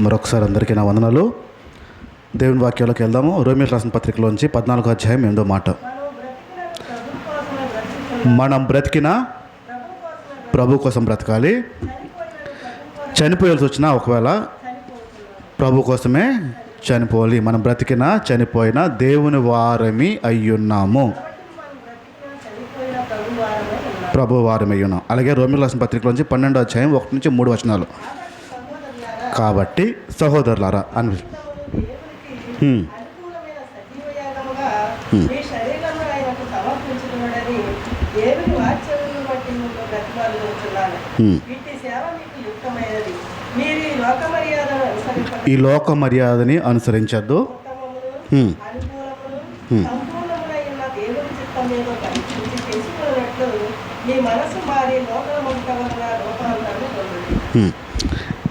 మరొకసారి అందరికీ నా వందనాలు. దేవుని వాక్యంలోకి వెళ్దాము. రోమీయులకు రాసిన పత్రికలోంచి 14వ అధ్యాయం 8వ మాట. మనం బ్రతికిన ప్రభు కోసం బ్రతకాలి. చనిపోయాల్సి వచ్చినా ఒకవేళ ప్రభు కోసమే చనిపోవాలి. మనం బ్రతికినా చనిపోయినా దేవుని వారమి అయ్యున్నాము, ప్రభు వారమై ఉన్నాం. అలాగే రోమీయులకు రాసిన పత్రికలోంచి 12వ అధ్యాయం 1 నుంచి 3 వచనాలు. కాబట్టి సహోదరులారా అని ఈ లోక మర్యాదని అనుసరించద్దు.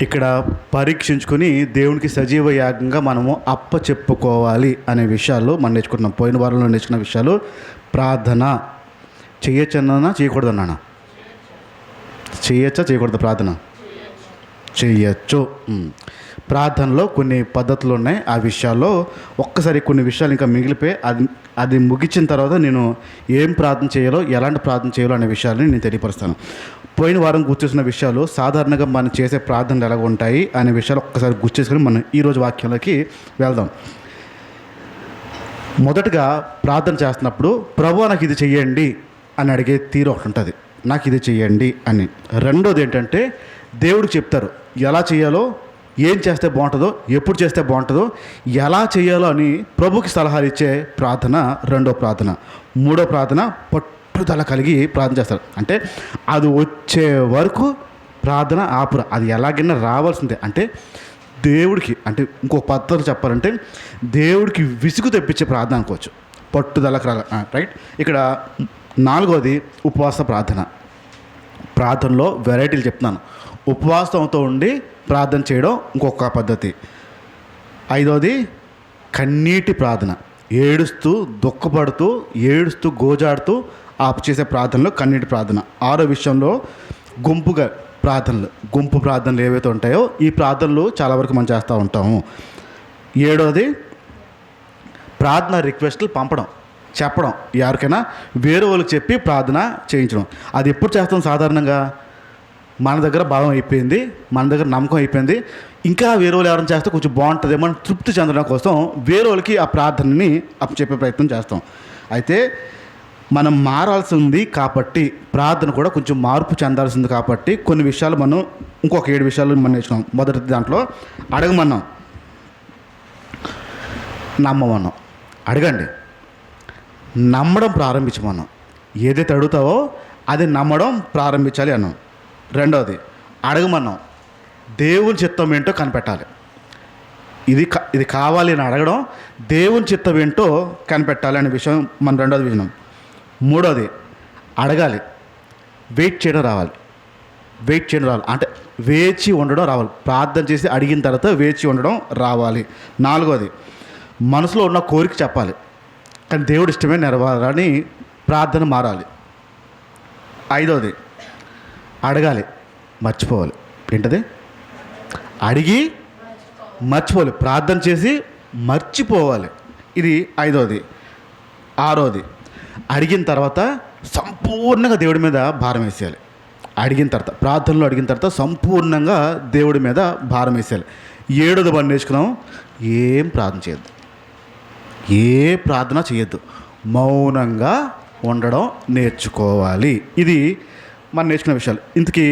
ఇక్కడ పరీక్షించుకొని దేవునికి సజీవ యాగంగా మనము చెప్పుకోవాలి అనే విషయాలు మనం నేర్చుకుంటున్నాం. పోయిన వారంలో నేర్చుకున్న విషయాలు ప్రార్థన చేయొచ్చన్నా చేయకూడదన్నా? చేయొచ్చా చేయకూడదు? ప్రార్థన చేయొచ్చు. ప్రార్థనలో కొన్ని పద్ధతులు ఉన్నాయి. ఆ విషయాల్లో ఒక్కసారి కొన్ని విషయాలు ఇంకా మిగిలిపోయి అది ముగించిన తర్వాత నేను ఏం ప్రార్థన చేయాలో, ఎలాంటి ప్రార్థన చేయాలో అనే విషయాలని నేను తెలియపరుస్తాను. పోయిన వారం గుర్తిస్తున్న విషయాలు సాధారణంగా మనం చేసే ప్రార్థనలు ఎలాగ ఉంటాయి అనే విషయాలు ఒక్కసారి గుర్తించుకొని మనం ఈరోజు వాక్యంలోకి వెళ్దాం. మొదటగా ప్రార్థన చేస్తున్నప్పుడు ప్రభువా నాకు ఇది చెయ్యండి అని అడిగే తీరు ఒకటి ఉంటుంది, నాకు ఇది చెయ్యండి అని. రెండోది ఏంటంటే దేవుడికి చెప్తారు ఎలా చేయాలో, ఏం చేస్తే బాగుంటుందో, ఎప్పుడు చేస్తే బాగుంటుందో, ఎలా చేయాలో అని ప్రభుకి సలహాలు ఇచ్చే ప్రార్థన రెండో ప్రార్థన. మూడో ప్రార్థన పట్టుదల కలిగి ప్రార్థన చేస్తారు. అంటే అది వచ్చే వరకు ప్రార్థన ఆపుర, అది ఎలాగైనా రావాల్సిందే. అంటే దేవుడికి, అంటే ఇంకో పద్ధతి చెప్పాలంటే దేవుడికి విసుగు తెప్పించే ప్రార్థన అనుకోవచ్చు, పట్టుదలకు రైట్. ఇక్కడ నాలుగోది ఉపవాస ప్రార్థన. ప్రార్థనలో వెరైటీలు చెప్తున్నాను. ఉపవాసంతో ఉండి ప్రార్థన చేయడం ఇంకొక పద్ధతి. ఐదోది కన్నీటి ప్రార్థన, ఏడుస్తూ దుఃఖపడుతూ ఏడుస్తూ గోజాడుతూ చేసే ప్రార్థనలో కన్నీటి ప్రార్థన. ఆరో విషయంలో గుంపు ప్రార్థనలు ఏవైతే ఉంటాయో ఈ ప్రార్థనలు చాలా వరకు మనం చేస్తూ ఉంటాము. ఏడోది ప్రార్థన రిక్వెస్ట్లు చెప్పడం, ఎవరికైనా వేరే వాళ్ళకి చెప్పి ప్రార్థన చేయించడం. అది ఎప్పుడు చేస్తాం? సాధారణంగా మన దగ్గర భావం అయిపోయింది, మన దగ్గర నమ్మకం అయిపోయింది, ఇంకా వేరే వాళ్ళు ఎవరైనా చేస్తే కొంచెం బాగుంటుందేమో అని తృప్తి చెందడం కోసం వేరే వాళ్ళకి ఆ ప్రార్థనని చెప్పే ప్రయత్నం చేస్తాం. అయితే మనం మారాల్సి ఉంది కాబట్టి, ప్రార్థన కూడా కొంచెం మార్పు చెందాల్సింది కాబట్టి కొన్ని విషయాలు మనం ఇంకొక 7 విషయాలు మనం నేర్చుకున్నాం. మొదటి దాంట్లో అడగమన్నాం, నమ్మమన్నాం. అడగండి, నమ్మడం ప్రారంభించమన్నాం. ఏదైతే అడుగుతావో అది నమ్మడం ప్రారంభించాలి అన్నాం. రెండవది అడగమన్నాం, దేవుని చిత్తం ఏంటో కనిపెట్టాలి. ఇది కావాలి అని అడగడం, దేవుని చిత్తం ఏంటో కనిపెట్టాలి అనే విషయం మన రెండవది విషయం. మూడవది అడగాలి, వెయిట్ చేయడం రావాలి. అంటే వేచి ఉండడం రావాలి. ప్రార్థన చేసి అడిగిన తర్వాత వేచి ఉండడం రావాలి. నాలుగవది మనసులో ఉన్న కోరిక చెప్పాలి, కానీ దేవుడి ఇష్టమే నెరవేరాలని ప్రార్థన మారాలి. ఐదవది అడగాలి, మర్చిపోవాలి. ఏంటది? అడిగి మర్చిపోవాలి, ప్రార్థన చేసి మర్చిపోవాలి. ఇది ఐదవది. ఆరోది అడిగిన తర్వాత సంపూర్ణంగా దేవుడి మీద భారం వేసేయాలి. ప్రార్థనలో అడిగిన తర్వాత సంపూర్ణంగా దేవుడి మీద భారం వేసేయాలి. ఏడోది మనం నేర్చుకున్నాం, ఏం ప్రార్థన చేయొద్దు, ఏ ప్రార్థన చేయొద్దు, మౌనంగా ఉండడం నేర్చుకోవాలి. ఇది మనం నేర్చుకునే విషయాలు. ఇంతకీ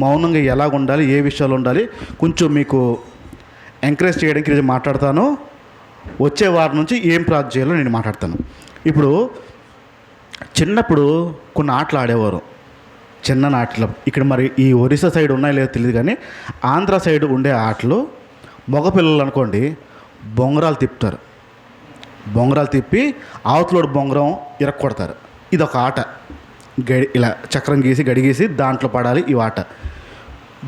మౌనంగా ఎలాగ ఉండాలి, ఏ విషయాలు ఉండాలి, కొంచెం మీకు ఎంకరేజ్ చేయడానికి నేను మాట్లాడతాను. వచ్చే వారం నుంచి ఏం ప్రార్థన చేయాలో నేను మాట్లాడతాను. ఇప్పుడు చిన్నప్పుడు కొన్ని ఆటలు ఆడేవారు, చిన్న ఆటలు. ఇక్కడ మరి ఈ ఒరిస్సా సైడ్ ఉన్నాయో లేదో తెలియదు, కానీ ఆంధ్ర సైడ్ ఉండే ఆటలు, మగపిల్లలు అనుకోండి బొంగరాలు తిప్పుతారు. బొంగరాలు తిప్పి అవతలోడు బొంగరం ఇరక్కొడతారు. ఇదొక ఆట. ఇలా చక్రం గీసి గడిగేసి దాంట్లో పడాలి. ఈ ఆట.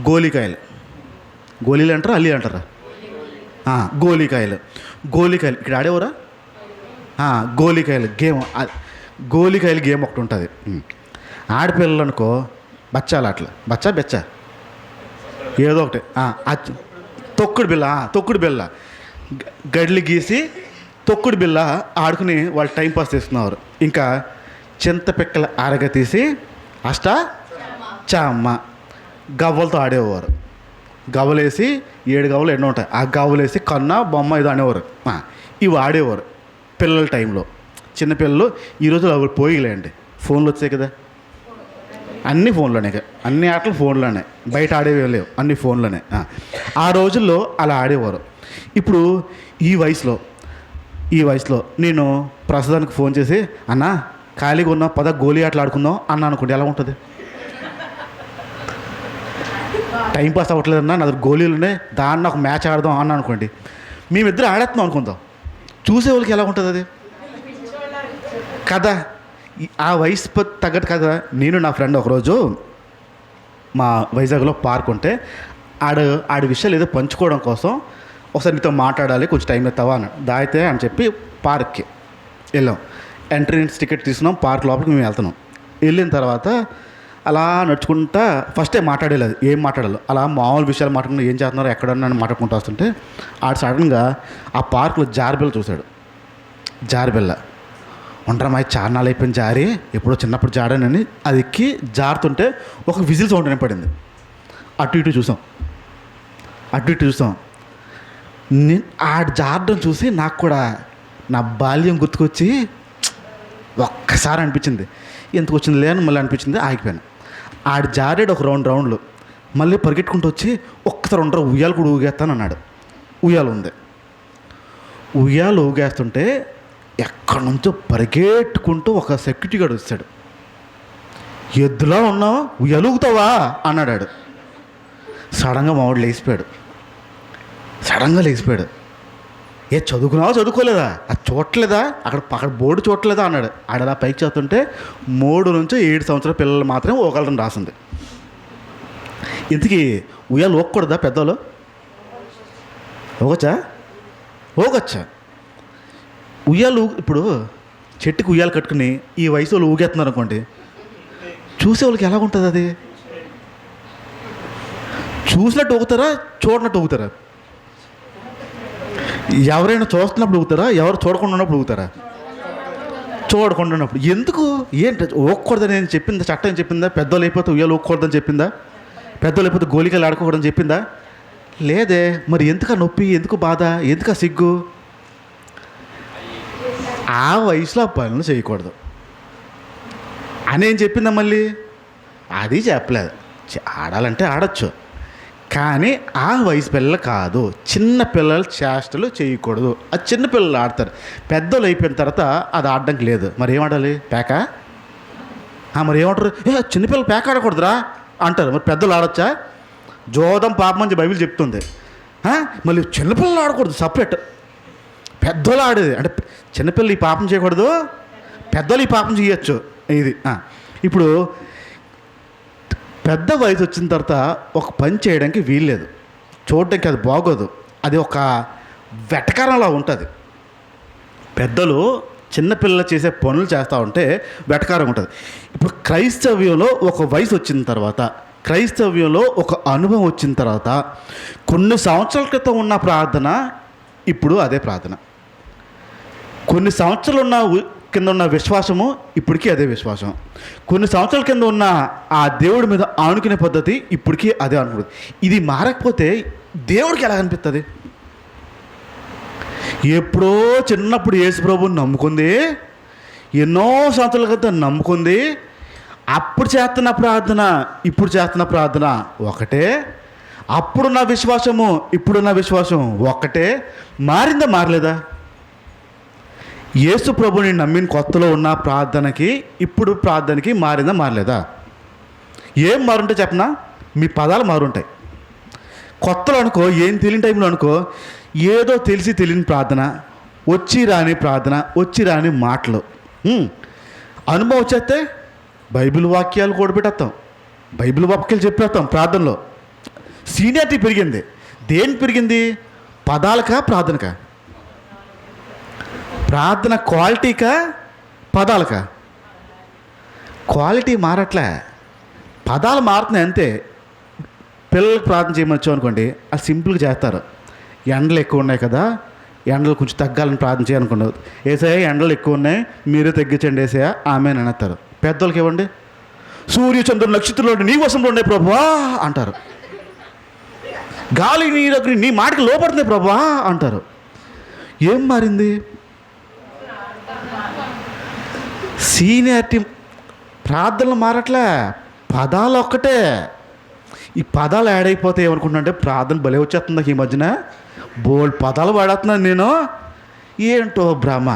గోళీలు అంటారా, అల్లి అంటారా? గోళీకాయలు ఇక్కడ ఆడేవరా? గోళీకాయలు గేమ్ ఒకటి ఉంటుంది. ఆడపిల్లలు అనుకో బచ్చాలు, అట్లా బెచ్చ ఏదో ఒకటి తొక్కుడు బిళ్ళ గడ్లు గీసి తొక్కుడు బిళ్ళ ఆడుకుని వాళ్ళు టైంపాస్ చేస్తున్నారు. ఇంకా చింతపిక్కల అరగ తీసి చామ్మ గవ్వలతో ఆడేవారు. గవ్వలేసి 7 గవ్వలు ఎన్నో ఉంటాయి, ఆ గవ్వలేసి కన్నా బొమ్మ ఇది అనేవారు. ఇవి ఆడేవారు పిల్లల టైంలో. చిన్నపిల్లలు ఈరోజు అవి పోయిలేండి, ఫోన్లు వచ్చాయి కదా, అన్నీ ఫోన్లోనే, అన్ని ఆటలు ఫోన్లోనే, బయట ఆడేవి లేవు, అన్ని ఫోన్లోనే. ఆ రోజుల్లో అలా ఆడేవారు. ఇప్పుడు ఈ వయసులో నేను ప్రస్తుతానికి ఫోన్ చేసి అన్న ఖాళీగా ఉన్న పద గోలీ ఆటలు ఆడుకుందాం అన్న అనుకోండి, ఎలా ఉంటుంది? టైంపాస్ అవ్వట్లేదన్నా, నా దగ్గర గోళీలు ఉన్నాయి, దాన్ని ఒక మ్యాచ్ ఆడదాం అన్న అనుకోండి, మేమిద్దరు ఆడేస్తున్నాం అనుకుందాం, చూసే వాళ్ళకి ఎలా ఉంటుంది అది కదా? ఆ వయసు తగ్గట్టు కదా. నేను నా ఫ్రెండ్ ఒకరోజు మా వైజాగ్లో పార్క్ ఉంటే ఆడి విషయాలు ఏదో పంచుకోవడం కోసం ఒకసారి నీతో మాట్లాడాలి, కొంచెం టైం ఎత్తావా అని దాయితే అని చెప్పి పార్క్కి వెళ్ళాం. ఎంట్రన్స్ టికెట్ తీసుకున్నాం, పార్క్ లోపలికి మేము వెళ్తున్నాం. వెళ్ళిన తర్వాత అలా నడుచుకుంటా ఫస్ట్ టైం మాట్లాడలేదు, ఏం మాట్లాడాలి అలా మామూలు విషయాలు మాట్లాడుకుంటూ ఏం చేస్తున్నారో ఎక్కడన్నా మాట్లాడుకుంటూ వస్తుంటే ఆడు సడన్గా ఆ పార్క్లో జారిబిల్ల చూశాడు. జారిబిల్ల ఉండరా మా చార్నాలు అయిపోయిన జారి, ఎప్పుడో చిన్నప్పుడు జాడానని అది ఎక్కి జారుతుంటే ఒక విజిల్ సౌండ్ వినపడింది. అటు ఇటు చూసాం. ఆడు జారడం చూసి నాకు కూడా నా బాల్యం గుర్తుకొచ్చి ఒక్కసారి అనిపించింది, ఎందుకు వచ్చింది లేని మళ్ళీ అనిపించింది, ఆగిపోయాను. ఆడు జారాడు ఒక రౌండ్లు, మళ్ళీ పరిగెట్టుకుంటూ వచ్చి ఒక్కసారి ఉండరు ఉయ్యాలు కూడా ఊగేస్తాను అన్నాడు. ఉయ్యాలు ఉంది. ఉయ్యాలు ఊగేస్తుంటే ఎక్కడి నుంచో పరిగెట్టుకుంటూ ఒక సెక్యూరిటీ గార్డ్ వచ్చాడు. ఎద్దులా ఉన్నావు, ఉయ్యాలు ఊగుతావా అన్నాడు. సడన్గా మావాడు లేచిపోయాడు. ఏ చదువుకున్నావా చదువుకోలేదా, అది చూడలేదా, అక్కడ బోర్డు చూడలేదా అన్నాడు. ఆడలా పైకి చదువుతుంటే 3 నుంచి 7 సంవత్సరాల పిల్లలు మాత్రమే ఊగలని రాసింది. ఇంతకీ ఉయ్యాలు ఊగకూడదా పెద్దవాళ్ళు? ఊగొచ్చా? ఉయ్యాలు ఇప్పుడు చెట్టుకి ఉయ్యాలు కట్టుకుని ఈ వయసు వాళ్ళు ఊగేస్తున్నారు అనుకోండి, చూసే వాళ్ళకి ఎలా ఉంటుంది? అది చూసినట్టు ఊగుతారా, చూడనట్టు ఊగుతారా? ఎవరైనా చూస్తున్నప్పుడు ఊగుతారా, ఎవరు చూడకుండా ఉన్నప్పుడు ఊగుతారా? చూడకుండా ఉన్నప్పుడు. ఎందుకు? ఏంటి ఊగకూడదని నేను చెప్పిందా? చట్టం చెప్పిందా? పెద్దోళ్ళు అయిపోతే ఉయ్యాలు ఊగకూడదని చెప్పిందా? పెద్దోళ్ళు అయిపోతే గోలికలు ఆడుకోకూడదని చెప్పిందా? లేదే. మరి ఎందుకు నొప్పి, ఎందుకు బాధ, ఎందుకు సిగ్గు? ఆ వయసులో ఆ పనులు చేయకూడదు అని ఏం చెప్పిందా? మళ్ళీ అది చెప్పలేదు. ఆడాలంటే ఆడచ్చు, కానీ ఆ వయసు పిల్లలు కాదు, చిన్న పిల్లలు చేష్టలు చేయకూడదు. అది చిన్న పిల్లలు ఆడతారు, పెద్దలు అయిపోయిన తర్వాత అది ఆడడానికి లేదు. మరి ఏం ఆడాలి? పేక? మరి ఏమంటారు? చిన్నపిల్లలు పేక ఆడకూడదురా అంటారు. మరి పెద్దలు ఆడొచ్చా? జోదం పాపం అని బైబిల్ చెప్తుంది. మళ్ళీ చిన్నపిల్లలు ఆడకూడదు, సపరేట్. పెద్దలు ఆడేది అంటే చిన్నపిల్లలు ఈ పాపం చేయకూడదు, పెద్దలు ఈ పాపం చేయొచ్చు. ఇది ఇప్పుడు పెద్ద వయసు వచ్చిన తర్వాత ఒక పని చేయడానికి వీల్లేదు, చూడడానికి అది బాగోదు, అది ఒక వెటకారంలా ఉంటుంది. పెద్దలు చిన్నపిల్లలు చేసే పనులు చేస్తూ ఉంటే వెటకారం ఉంటుంది. ఇప్పుడు క్రైస్తవ్యంలో ఒక వయసు వచ్చిన తర్వాత, క్రైస్తవ్యంలో ఒక అనుభవం వచ్చిన తర్వాత, కొన్ని సంవత్సరాల క్రితం ఉన్న ప్రార్థన ఇప్పుడు అదే ప్రార్థన, కొన్ని సంవత్సరాలు కింద ఉన్న విశ్వాసము ఇప్పటికీ అదే విశ్వాసం, కొన్ని సంవత్సరాల కింద ఉన్న ఆ దేవుడి మీద ఆనుకునే పద్ధతి ఇప్పటికీ అదే అనుకుంటుంది. ఇది మారకపోతే దేవుడికి ఎలా అనిపిస్తుంది? ఎప్పుడో చిన్నప్పుడు యేసు ప్రభువుని నమ్ముకుంది, ఎన్నో సంవత్సరాల క్రితం నమ్ముకుంది, అప్పుడు చేస్తున్న ప్రార్థన ఇప్పుడు చేస్తున్న ప్రార్థన ఒకటే, అప్పుడున్న విశ్వాసము ఇప్పుడున్న విశ్వాసం ఒకటే. మారిందా? మారలేదా? యేసు ప్రభుని నమ్మిన కొత్తలో ఉన్న ప్రార్థనకి ఇప్పుడు ప్రార్థనకి మారిందా? మారలేదా? ఏం మారుంటే చెప్పనా? మీ పదాలు మారుంటాయి. కొత్తలో అనుకో, ఏం తెలియని టైంలో అనుకో, ఏదో తెలిసి తెలియని ప్రార్థన, వచ్చి రాని ప్రార్థన, వచ్చి రాని మాటలు. అనుభవం వచ్చేస్తే బైబిల్ వాక్యాలు కూడబెట్టేస్తాం, బైబిల్ వాక్యాలు చెప్పేస్తాం. ప్రార్థనలో సీనియారిటీ పెరిగింది. దేని పెరిగింది? పదాలకా ప్రార్థనకా? ప్రార్థన క్వాలిటీకా పదాలకా? క్వాలిటీ మారట్లే, పదాలు మారుతున్నాయి అంతే. పిల్లలకు ప్రార్థన చేయమని వచ్చామనుకోండి, అది సింపుల్గా చేస్తారు. ఎండలు ఎక్కువ ఉన్నాయి కదా, ఎండలు కొంచెం తగ్గాలని ప్రార్థన చేయాలనుకున్నారు. ఏసయ్య ఎండలు ఎక్కువ ఉన్నాయి, మీరే తగ్గించండి ఏసయ్య, ఆమె అని అనేస్తారు. పెద్దోళ్ళకి ఇవ్వండి, సూర్య చంద్రుడు నక్షత్రంలో నీ వశంలో ఉన్నాయి ప్రభువా అంటారు. గాలి నీ దగ్గర నీ మాటకి లోపడుతుంది ప్రభువా అంటారు. ఏం మారింది? సీనియారిటీ ప్రార్థనలు మారట్లే, పదాలు ఒక్కటే. ఈ పదాలు యాడ్ అయిపోతే ఏమనుకుంటున్నా, ప్రార్థన భలే వచ్చేస్తుంది ఈ మధ్యన, బోల్డ్ పదాలు వాడుతున్నాను నేను. ఏంటో భ్రమ.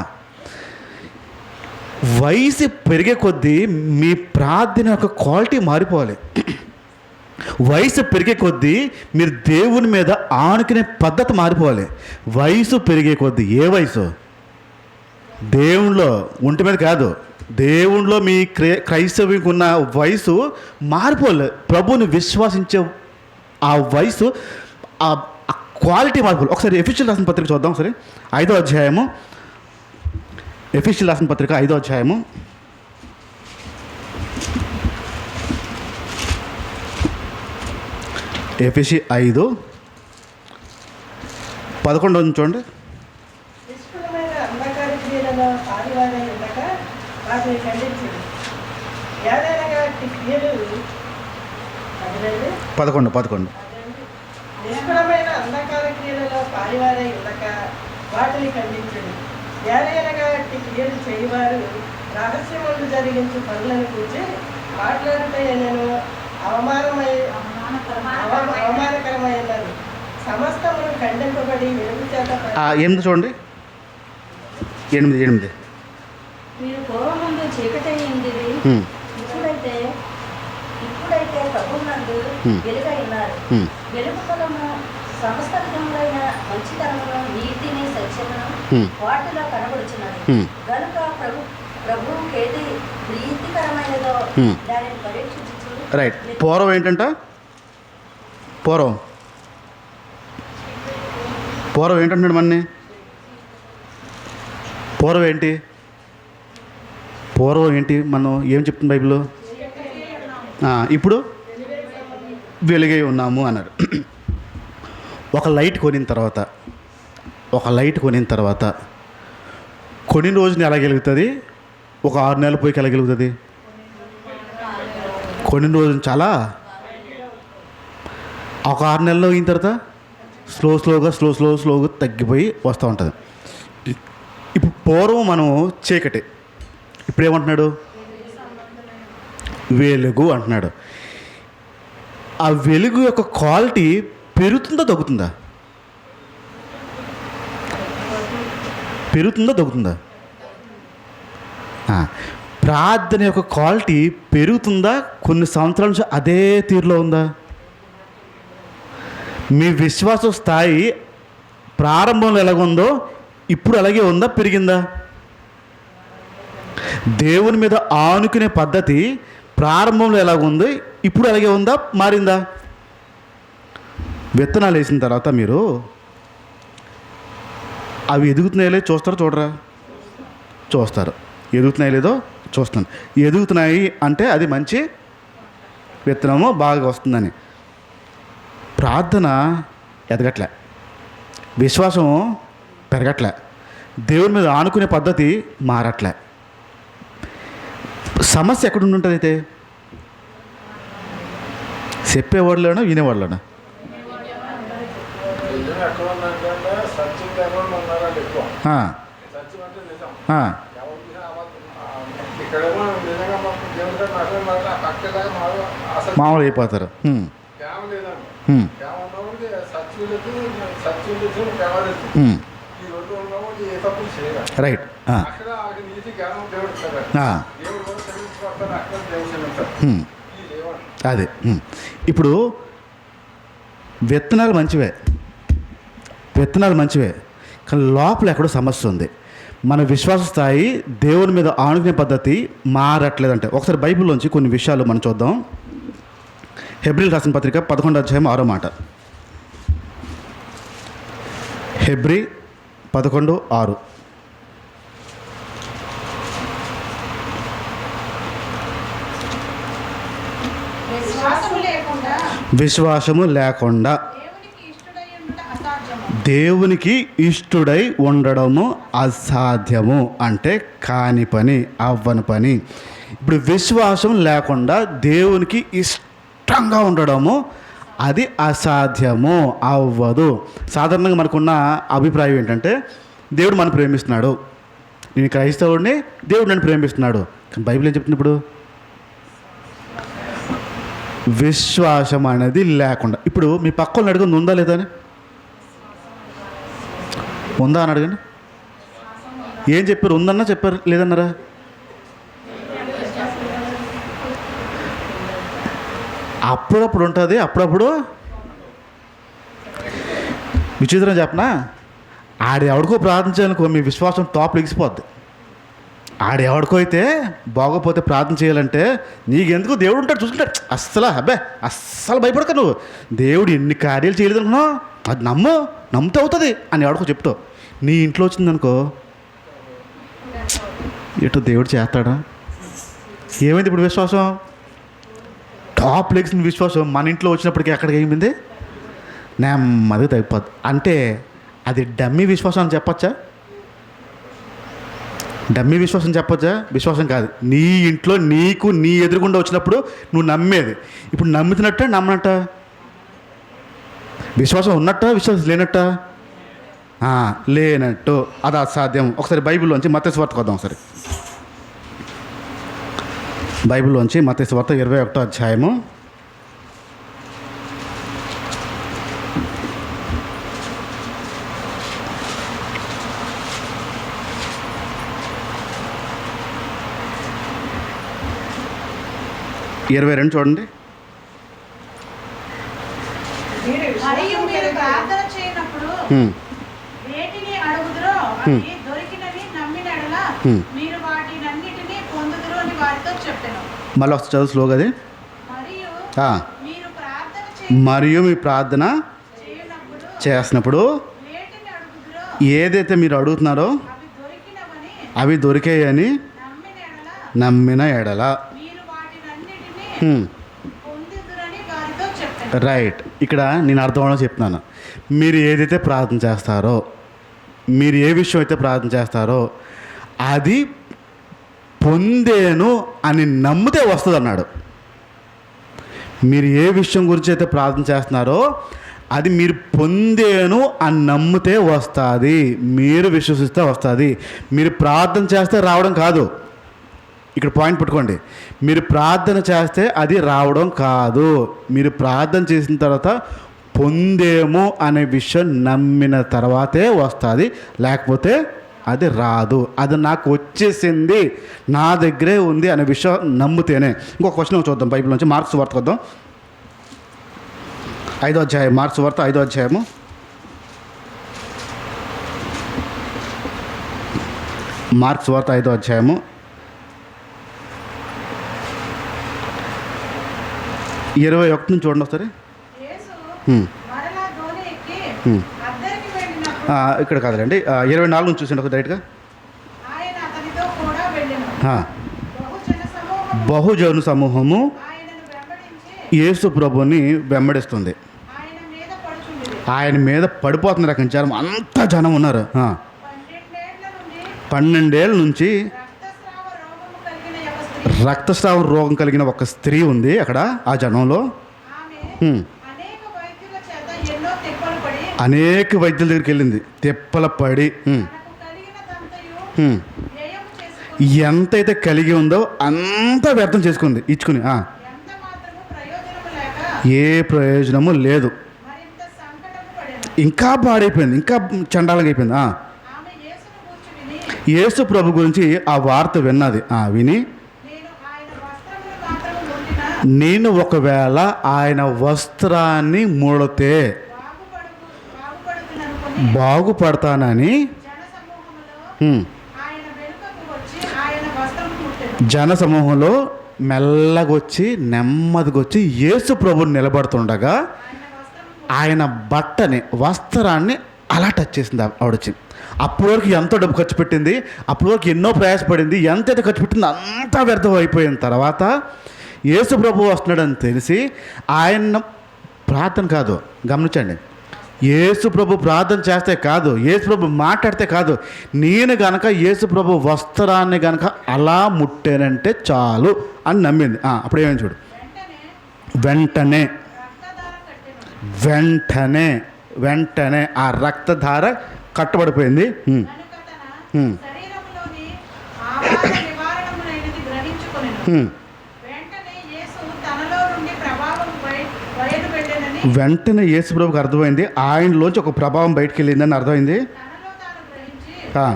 వయసు పెరిగే కొద్దీ మీ ప్రార్థన యొక్క క్వాలిటీ మారిపోవాలి. వయసు పెరిగే కొద్దీ మీరు దేవుని మీద ఆనుకునే పద్ధతి మారిపోవాలి. వయసు పెరిగే కొద్దీ, ఏ వయసు? దేవునిలో ఒంటి మీద కాదు, దేవునిలో మీ క్రైస్తవ్యంకి ఉన్న వయసు మారిపోవాలి. ప్రభువుని విశ్వసించే ఆ వయసు, ఆ క్వాలిటీ మారిపోవాలి. ఒకసారి ఎఫెసీయులకు రాసిన పత్రిక చూద్దాం. ఒకసారి 5వ అధ్యాయము, ఎఫెసీయులకు రాసిన పత్రిక 5వ అధ్యాయము, ఎఫెసీ 5:11 చూడండి. నిష్ఫలమైన అంధకార క్రియలలో పాలువారై ఉండక వాటిని ఖండించుడు. ఏదైనగా అట్టి క్రియలు 11. నిష్ఫలమైన అంధకార క్రియలలో పాలువారై ఉండక వాటిని ఖండించుడు. ఏదైనగా అట్టి క్రియలు చేయవారు రహస్యములు జరిగించు పనులను గురించి మాట్లాడుతాయనను అవమానకరమైనది. సమస్తమును ఖండింపబడి వెలుగు చేత 8 చూడండి. 8 మీరు పూర్వముందు చీకటైందివి, ఇప్పుడైతే ప్రభువునందు వెలుగైనారు. వెలుగు ఫలము సమస్త విధములైన మంచితనమును, నీతిని, సత్యమును వాటిలో కనబడుచున్నది. కనుక ప్రభువుకి ఏది ప్రీతికరమైనదో దానిని పరీక్షించు. రైట్. పూర్వం ఏంటంట? పూర్వం ఏంటంటున్నాడు మన్ని? పూర్వం ఏంటి? పూర్వం ఏంటి? మనం ఏం చెప్తుంది బైబిల్లో? ఇప్పుడు వెలుగై ఉన్నాము అన్నాడు. ఒక లైట్ కొనిన తర్వాత కొన్ని రోజుని ఎలా గెలుగుతుంది? ఒక 6 నెలలు పోయికి ఎలా గెలుగుతుంది? కొన్ని రోజులు చాలా, ఒక 6 నెలలు అయిన తర్వాత స్లోగా తగ్గిపోయి వస్తూ ఉంటుంది. ఇప్పుడు పూర్వం మనం చీకటి, ఇప్పుడు ఏమంటున్నాడు? వెలుగు అంటున్నాడు. ఆ వెలుగు యొక్క క్వాలిటీ పెరుగుతుందా తగ్గుతుందా? తగ్గుతుందా? ప్రార్థన యొక్క క్వాలిటీ పెరుగుతుందా? కొన్ని సంవత్సరాల నుంచి అదే తీరులో ఉందా? మీ విశ్వాస స్థాయి ప్రారంభంలో ఎలాగుందో ఇప్పుడు అలాగే ఉందా? పెరిగిందా? దేవుని మీద ఆనుకునే పద్ధతి ప్రారంభంలో ఎలాగుంది ఇప్పుడు అలాగే ఉందా? మారిందా? విత్తనాలు వేసిన తర్వాత మీరు అవి ఎదుగుతున్నాయో చూస్తారా? చూడరా? చూస్తారు. ఎదుగుతున్నాయో లేదో చూస్తాను. ఎదుగుతున్నాయి అంటే అది మంచి విత్తనము, బాగా వస్తుందని. ప్రార్థన ఎదగట్లే, విశ్వాసం పెరగట్లే, దేవుని మీద ఆనుకునే పద్ధతి మారట్లే. సమస్య ఎక్కడ ఉంటుంది? అయితే చెప్పేవాళ్ళలోనా వినేవాళ్ళలోనా? మామూలు అయిపోతారు. రైట్. అదే. ఇప్పుడు విత్తనాలు మంచివే, కానీ లోపల ఎక్కడో సమస్య ఉంది. మన విశ్వాస స్థాయి దేవుని మీద ఆనుకునే పద్ధతి మారట్లేదంటే ఒకసారి బైబిల్లోంచి కొన్ని విషయాలు మనం చూద్దాం. హెబ్రీయులకు రాసిన పత్రిక 11వ అధ్యాయం 6వ మాట. హెబ్రీ 11:6. విశ్వాసం లేకుండా విశ్వాసము లేకుండా దేవునికి ఇష్టడై ఉండుట అసాధ్యము. దేవునికి ఇష్టడై ఉండడము అసాధ్యము అంటే కాని పని, అవ్వని పని. ఇప్పుడు విశ్వాసం లేకుండా దేవునికి ఇష్టంగా ఉండడము అది అసాధ్యము, అవ్వదు. సాధారణంగా మనకున్న అభిప్రాయం ఏంటంటే దేవుడు మనం ప్రేమిస్తున్నాడు, నేను క్రైస్తవుడిని, దేవుడు నన్ను ప్రేమిస్తున్నాడు. కానీ బైబిల్ ఏం చెప్తుంది ఇప్పుడు? విశ్వాసం అనేది లేకుండా. ఇప్పుడు మీ పక్కన అడుగుంది ఉందా లేదా అని, ఉందా అని అడగండి. ఏం చెప్పారు? ఉందన్నా చెప్పారు, లేదన్నారా? అప్పుడప్పుడు ఉంటుంది, అప్పుడప్పుడు విచిత్రం చెప్పనా, ఆడెవడికో ప్రార్థించాలనుకో మీ విశ్వాసం టాప్ ఎగిసిపోద్ది. ఆడెవడికో అయితే బాగోపోతే ప్రార్థన చేయాలంటే నీకెందుకు దేవుడు ఉంటాడు చూసుకుంటాడు. అస్సలు భయపడక, నువ్వు దేవుడు ఎన్ని కార్యాలు చేయలేదు అనుకున్నావు, అది నమ్మితే అవుతుంది అని ఎవడికో చెప్తావు. నీ ఇంట్లో వచ్చిందనుకో, ఎటు దేవుడు చేస్తాడా? ఏమైంది ఇప్పుడు విశ్వాసం? టాప్ లెగ్స్ విశ్వాసం మన ఇంట్లో వచ్చినప్పటికీ ఎక్కడికి ఏమైంది? నెమ్మది తగ్గిపోద్ది. అంటే అది డమ్మీ విశ్వాసం అని చెప్పచ్చా? డమ్మీ విశ్వాసం చెప్పచ్చా? విశ్వాసం కాదు. నీ ఇంట్లో నీకు నీ ఎదురుగుండా వచ్చినప్పుడు నువ్వు నమ్మేది. ఇప్పుడు నమ్ముతున్నట్ట నమ్మనట్ట? విశ్వాసం ఉన్నట్ట, విశ్వాసం లేనట్ట? లేనట్టు, అది అసాధ్యం. ఒకసారి బైబిల్లోంచి మత్తయి సువార్తకు వద్దాం. ఒకసారి బైబిల్లోంచి మత్తయి సువార్త 21వ అధ్యాయము 22 చూడండి. మరియు మీరు ప్రార్థన చేయనప్పుడు వేటిని అడుగుదురో అవి దొరికినవి నమ్మిన ఎడల మీరు వాటినన్నిటినీ పొందుదురు అని వారితో చెప్పెను. మళ్ళీ ఒకసారి చదువు స్లోగా. అది మరియు మీ ప్రార్థన చేసినప్పుడు ఏదైతే మీరు అడుగుతున్నారో అవి దొరికాయని నమ్మిన ఎడల. రైట్. ఇక్కడ నేను అర్థమవడం చెప్తున్నాను. మీరు ఏదైతే ప్రార్థన చేస్తారో, మీరు ఏ విషయం అయితే ప్రార్థన చేస్తారో అది పొందేను అని నమ్మితే వస్తుంది అన్నాడు. మీరు ఏ విషయం గురించి అయితే ప్రార్థన చేస్తున్నారో అది మీరు పొందేను అని నమ్మితే వస్తుంది. మీరు విశ్వసిస్తే వస్తుంది. మీరు ప్రార్థన చేస్తే రావడం కాదు. ఇక్కడ పాయింట్ పెట్టుకోండి. మీరు ప్రార్థన చేస్తే అది రావడం కాదు. మీరు ప్రార్థన చేసిన తర్వాత పొందేమో అనే విషయం నమ్మిన తర్వాతే వస్తుంది, లేకపోతే అది రాదు. అది నాకు వచ్చేసింది, నా దగ్గరే ఉంది అనే విషయం నమ్మితేనే. ఇంకొక క్వశ్చన్ చూద్దాం బైబిల్ నుంచి. మార్క్స్ వార్త వద్దాం, 5వ అధ్యాయం. మార్క్స్ వార్త 5వ అధ్యాయము 5వ అధ్యాయము 21 నుంచి చూడండి ఒకసారి. ఇక్కడ కాదులేండి, 24 నుంచి చూసిండి ఒక డైరెక్ట్గా. బహుజన సమూహము యేసు ప్రభుని వెంబడిస్తుంది. ఆయన మీద పడిపోతున్న రకం జనం, అంత జనం ఉన్నారు. 12 ఏళ్ళ నుంచి రక్తస్రావ రోగం కలిగిన ఒక స్త్రీ ఉంది అక్కడ ఆ జనంలో. అనేక వైద్యుల దగ్గరికి వెళ్ళింది, తిప్పల పడి ఎంతైతే కలిగి ఉందో అంత వ్యర్థం చేసుకుంది, ఇచ్చుకుని. ఏ ప్రయోజనము లేదు, ఇంకా పాడైపోయింది, ఇంకా చండాలంగా అయిపోయింది. యేసు ప్రభు గురించి ఆ వార్త విన్నది. విని నేను ఒకవేళ ఆయన వస్త్రాన్ని ముడితే బాగుపడతానని జన సమూహంలో మెల్లగొచ్చి నెమ్మదిగొచ్చి యేసు ప్రభుని నిలబడుతుండగా ఆయన వస్త్రాన్ని అలా టచ్ చేసింది ఆవిడొచ్చి. అప్పటి వరకు ఎంతో డబ్బు ఖర్చు పెట్టింది, అప్పటి వరకు ఎన్నో ప్రయాసపడింది, ఎంతైతే ఖర్చు పెట్టింది అంతా వ్యర్థం అయిపోయిన తర్వాత యేసు ప్రభు వస్తున్నాడని తెలిసి ఆయన ప్రార్థన కాదు, గమనించండి. యేసు ప్రభు ప్రార్థన చేస్తే కాదు, యేసు ప్రభు మాట్లాడితే కాదు, నేను గనక యేసు ప్రభు వస్త్రాన్ని గనక అలా ముట్టానంటే చాలు అని నమ్మింది. అప్పుడు ఏమైంది చూడు. వెంటనే రక్తధార కట్టెను. వెంటనే వెంటనే ఆ రక్తధార కట్టబడిపోయింది. కనుక తన శరీరములోని ఆవాస నివారణమునైనది గ్రహించుకొనెను. వెంటనే యేసు తనలో నుండి ప్రభావం బయలు వెళ్ళెనని, వెంటనే యేసు ప్రభుకి అర్థమైంది, ఆయనలోంచి ఒక ప్రభావం బయటికి వెళ్ళిందని అర్థమైంది. తనలో తాను గ్రహించి ఆ,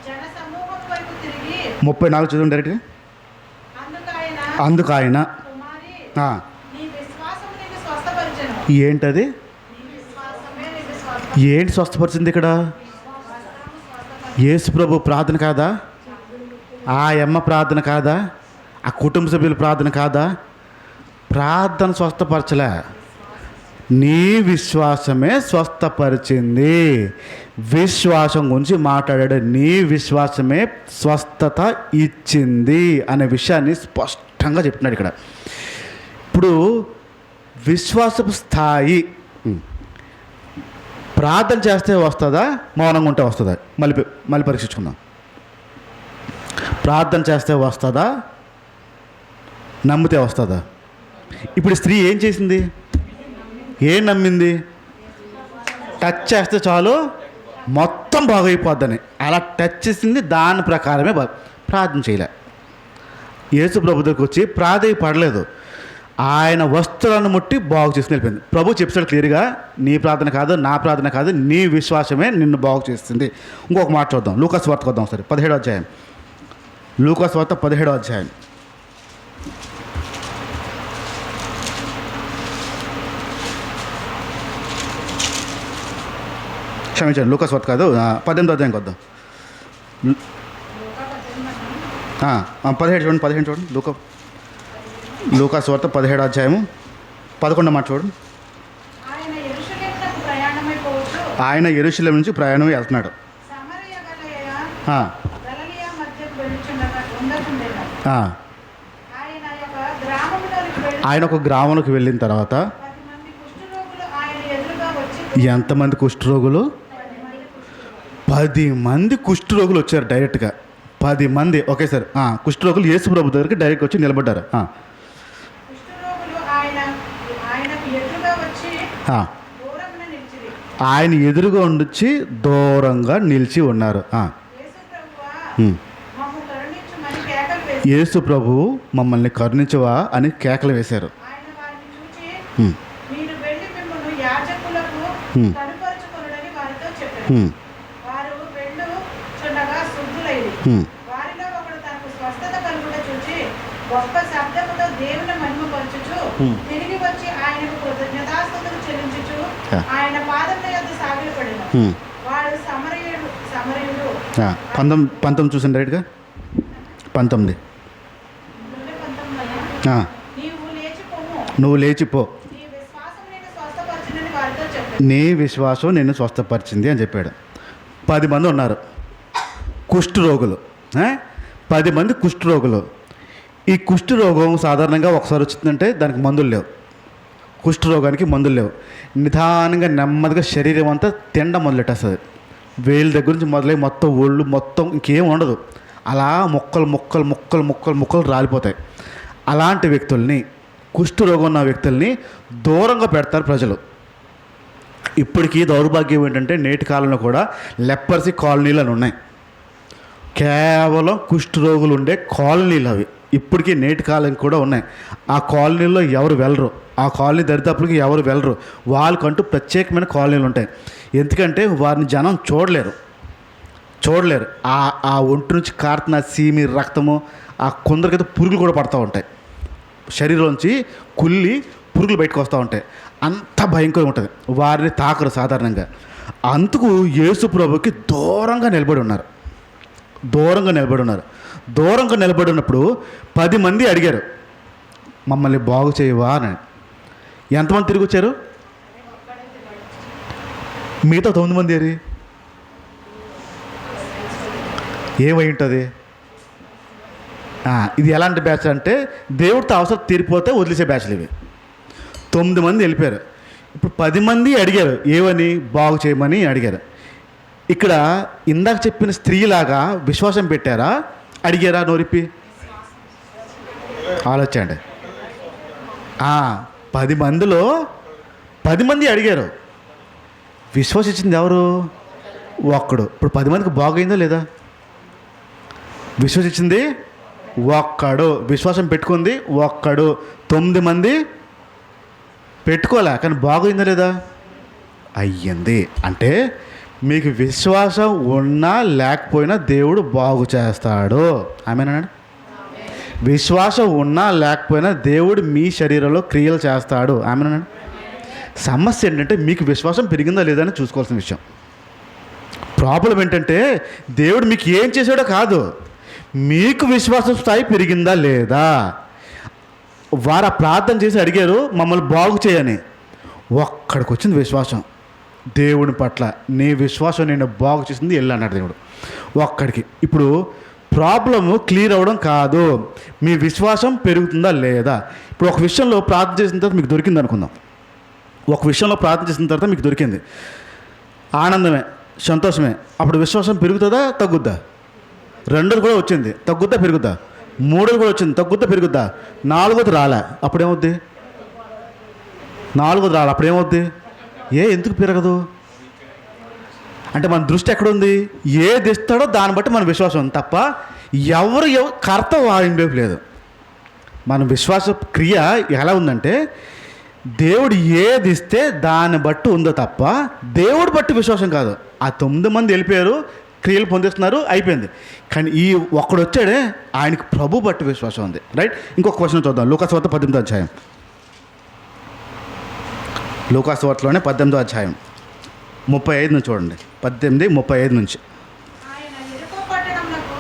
జన సమూహం వైపు తిరిగి 34 చదువు డైరెక్ట్గా. అందుకు ఆయన కుమారి, ఆ, నీ విశ్వాసము నిన్ను స్వస్థపరిచెను. ఏంటది? నీ విశ్వాసమే నిన్ను ఏంటి స్వస్థపరిచింది ఇక్కడ? యేసు ప్రభు ప్రార్థన కాదా? ఆ అమ్మ ప్రార్థన కాదా? ఆ కుటుంబ సభ్యుల ప్రార్థన కాదా? ప్రార్థన స్వస్థపరచలే, నీ విశ్వాసమే స్వస్థపరిచింది. విశ్వాసం గురించి మాట్లాడాడు. నీ విశ్వాసమే స్వస్థత ఇచ్చింది అనే విషయాన్ని స్పష్టంగా చెప్తున్నాడు ఇక్కడ. ఇప్పుడు విశ్వాసపు స్థాయి ప్రార్థన చేస్తే వస్తుందా, మౌనంగా ఉంటే వస్తుందా? మళ్ళీ పరీక్షించుకుందాం. ప్రార్థన చేస్తే వస్తుందా, నమ్మితే వస్తుందా? ఇప్పుడు స్త్రీ ఏం చేసింది? ఏం నమ్మింది? టచ్ చేస్తే చాలు మొత్తం బాగైపోద్దని అలా టచ్ చేసింది. దాని ప్రకారమే ప్రార్థన చేయలే. యేసు ప్రభు దగ్గరికి వచ్చి ప్రాధేయపడలేదు, ఆయన వస్త్రాన్ని ముట్టి బాగు చేసుకుని వెళ్ళిపోయింది. ప్రభు చెప్పాడు క్లియర్గా, నీ ప్రార్థన కాదు, నా ప్రార్థన కాదు, నీ విశ్వాసమే నిన్ను బాగు చేస్తుంది. ఇంకొక మాట చూద్దాం, లూకాసు వార్త వద్దాం సరే. 17వ అధ్యాయం, లూకాసు వార్త 17వ అధ్యాయం. క్షమించండి, లూకాసు వార్త కాదు, 18వ అధ్యాయంకి వద్దాం. 17 చూడండి, 15 చూడండి. లూకాసు వార్త 17వ అధ్యాయము 11వ మాట చూడండి. ఆయన యెరూషలేమునకు ప్రయాణమైపోవచ్చు. ఆయన యెరూషలేము నుంచి ప్రయాణం వెళ్తున్నాడు. సమరయ ఆ, గలిలయ మధ్యకు వెళ్ళుచుండగా ఉండకుండెను. ఆ. ఆయన యొక్క గ్రామములోనికి వెళ్ళి ఆయన ఒక గ్రామంలోకి వెళ్ళిన తర్వాత 10 మంది కుష్ఠరోగులు ఆయన ఎదురుగా వచ్చి ఎంతమంది కుష్ఠరోగులు? 10 మంది కుష్ఠరోగులు వచ్చారు డైరెక్ట్గా. 10 మంది ఒకేసారి కుష్ఠరోగులు యేసు ప్రభు దగ్గరికి డైరెక్ట్ వచ్చి నిలబడ్డారు. కుష్ఠరోగులు ఆయనకు ఎదురుగా వచ్చి దూరమున నిలిచిరి. ఆయన ఎదురుగా ఉండొచ్చి దూరంగా నిలిచి ఉన్నారు. యేసు ప్రభువా, మమ్ము కరుణించుమని కేకలు వేసి యేసు ప్రభువు మమ్మల్ని కరుణించవా అని కేకలు వేశారు. ఆయన వారిని చూచి మీరు వెళ్ళి మిమ్మల్ని యాజకులకు కనుపరుచుకొనుడని వారితో చెప్పారు. వారు వెళ్ళుచుండగా శుద్ధులైరి. వారిలో ఒకడు తనకు స్వస్థత కలుగుట చూచి గొప్ప శబ్దముతో దేవుని మహిమపరచుచు తిరిగి వచ్చి ఆయనకు కృతజ్ఞతాస్తుతులు చెల్లించుచు ఆయన పాదముల యొద్ద సాగిలపడెను. వాడు సమరయుడు 19 చూసాను డైరెక్ట్గా. 19 నీవు లేచిపోము, నువ్వు లేచిపో, నీ విశ్వాసం నిన్ను స్వస్థపరచునని వారితో చెప్పాడు. నీ విశ్వాసం నిన్ను స్వస్థపరిచింది అని చెప్పాడు. 10 మంది ఉన్నారు కుష్ఠరోగులు. 10 మంది కుష్ఠరోగులు. ఈ కుష్ఠరోగం సాధారణంగా ఒకసారి వచ్చిందంటే దానికి మందులు లేవు. కుష్ఠరోగానికి మందులు లేవు. నిదానంగా నెమ్మదిగా శరీరం అంతా తినడం మొదలెట్టేస్తుంది. వేలు దగ్గర నుంచి మొదలై మొత్తం ఒళ్ళు మొత్తం ఇంకేం ఉండదు. అలా ముక్కలు రాలిపోతాయి. అలాంటి వ్యక్తుల్ని, కుష్ఠరోగం ఉన్న వ్యక్తుల్ని దూరంగా పెడతారు ప్రజలు. ఇప్పటికీ దౌర్భాగ్యం ఏంటంటే నేటి కాలంలో కూడా లెప్పర్సీ కాలనీలు అని ఉన్నాయి. కేవలం కుష్ఠరోగులు ఉండే కాలనీలు అవి ఇప్పటికీ నేటి కాలం కూడా ఉన్నాయి. ఆ కాలనీలో ఎవరు వెళ్ళరు, ఆ కాలనీ దరిదాపులకి ఎవరు వెళ్ళరు. వాళ్ళకంటూ ప్రత్యేకమైన కాలనీలు ఉంటాయి. ఎందుకంటే వారిని జనం చూడలేరు. ఆ ఒంటి నుంచి కారుతున్న సీమి రక్తము, ఆ కొందరికైతే పురుగులు కూడా పడుతూ ఉంటాయి. శరీరంలోంచి కుళ్ళి పురుగులు బయటకు వస్తూ ఉంటాయి. అంత భయంకరంగా ఉంటుంది. వారిని తాకరు సాధారణంగా. అందుకు యేసు ప్రభుకి దూరంగా నిలబడి ఉన్నారు. దూరంగా నిలబడి ఉన్నప్పుడు 10 మంది అడిగారు, మమ్మల్ని బాగు చేయవా అని. ఎంతమంది తిరిగి వచ్చారు? మిగతా 9 మంది ఏరి ఏమై ఉంటుంది? ఇది ఎలాంటి బ్యాచ్ అంటే దేవుడితో అవసరం తీరిపోతే వదిలేసే బ్యాచ్లు ఇవి. 9 మంది వెళ్ళిపోయారు. ఇప్పుడు 10 మంది అడిగారు ఏమని? బాగు చేయమని అడిగారు. ఇక్కడ ఇందాక చెప్పిన స్త్రీలాగా విశ్వాసం పెట్టారా, అడిగారా నోరిప్పి? ఆలోచండి. 10 మందిలో 10 మంది అడిగారు, విశ్వసించింది ఎవరు? ఒక్కడు. ఇప్పుడు 10 మందికి బాగైందా లేదా? విశ్వసించింది ఒక్కడు, విశ్వాసం పెట్టుకుంది ఒక్కడు. 9 మంది పెట్టుకోలే, కానీ బాగైందా లేదా? అయ్యింది. అంటే మీకు విశ్వాసం ఉన్నా లేకపోయినా దేవుడు బాగు చేస్తాడు. ఆమేనండి. విశ్వాసం ఉన్నా లేకపోయినా దేవుడు మీ శరీరంలో క్రియలు చేస్తాడు. ఆమేనండి. సమస్య ఏంటంటే మీకు విశ్వాసం పెరిగిందా లేదా అని చూసుకోవాల్సిన విషయం. ప్రాబ్లం ఏంటంటే దేవుడు మీకు ఏం చేశాడో కాదు, మీకు విశ్వాసం స్థాయి పెరిగిందా లేదా. వారు ప్రార్థన చేసి అడిగారు మమ్మల్ని బాగు చేయని. ఒక్కడికి వచ్చింది విశ్వాసం దేవుని పట్ల. నీ విశ్వాసం నేను బాగు చేసింది వెళ్ళు అన్నాడు దేవుడు ఒక్కడికి. ఇప్పుడు ప్రాబ్లము క్లియర్ అవ్వడం కాదు, మీ విశ్వాసం పెరుగుతుందా లేదా. ఇప్పుడు ఒక విషయంలో ప్రార్థన చేసిన తర్వాత మీకు దొరికింది అనుకుందాం. ఒక విషయంలో ప్రార్థన చేసిన తర్వాత మీకు దొరికింది, ఆనందమే, సంతోషమే. అప్పుడు విశ్వాసం పెరుగుతుందా తగ్గుద్దా? రెండోది కూడా వచ్చింది, తగ్గుద్దా పెరుగుద్దా? మూడోది కూడా వచ్చింది, తగ్గుద్దా పెరుగుద్దా? నాలుగోది రాలే, అప్పుడేమవుద్ది? నాలుగోది రాలే, అప్పుడేమవుద్ది? ఎందుకు పెరగదు? అంటే మన దృష్టి ఎక్కడుంది? ఏది ఇస్తాడో దాన్ని బట్టి మన విశ్వాసం ఉంది తప్ప ఎవరు కర్త వాడి వైపు లేదు. మన విశ్వాస క్రియ ఎలా ఉందంటే దేవుడు ఏది ఇస్తే దాన్ని బట్టి ఉందో తప్ప దేవుడు బట్టి విశ్వాసం కాదు. ఆ 9 మంది వెళ్ళిపోయారు, క్రియలు పొందిస్తున్నారు, అయిపోయింది. కానీ ఈ ఒక్కడు వచ్చాడే ఆయనకి ప్రభు బట్టి విశ్వాసం ఉంది. రైట్. ఇంకొక క్వశ్చన్ చూద్దాం. లూకాసు వార్త 18వ అధ్యాయం. లూకాసు వార్తలోనే 18వ అధ్యాయం 35 నుంచి చూడండి. 18:35 నుంచి. ఆయన యెరికో పట్టణమునకు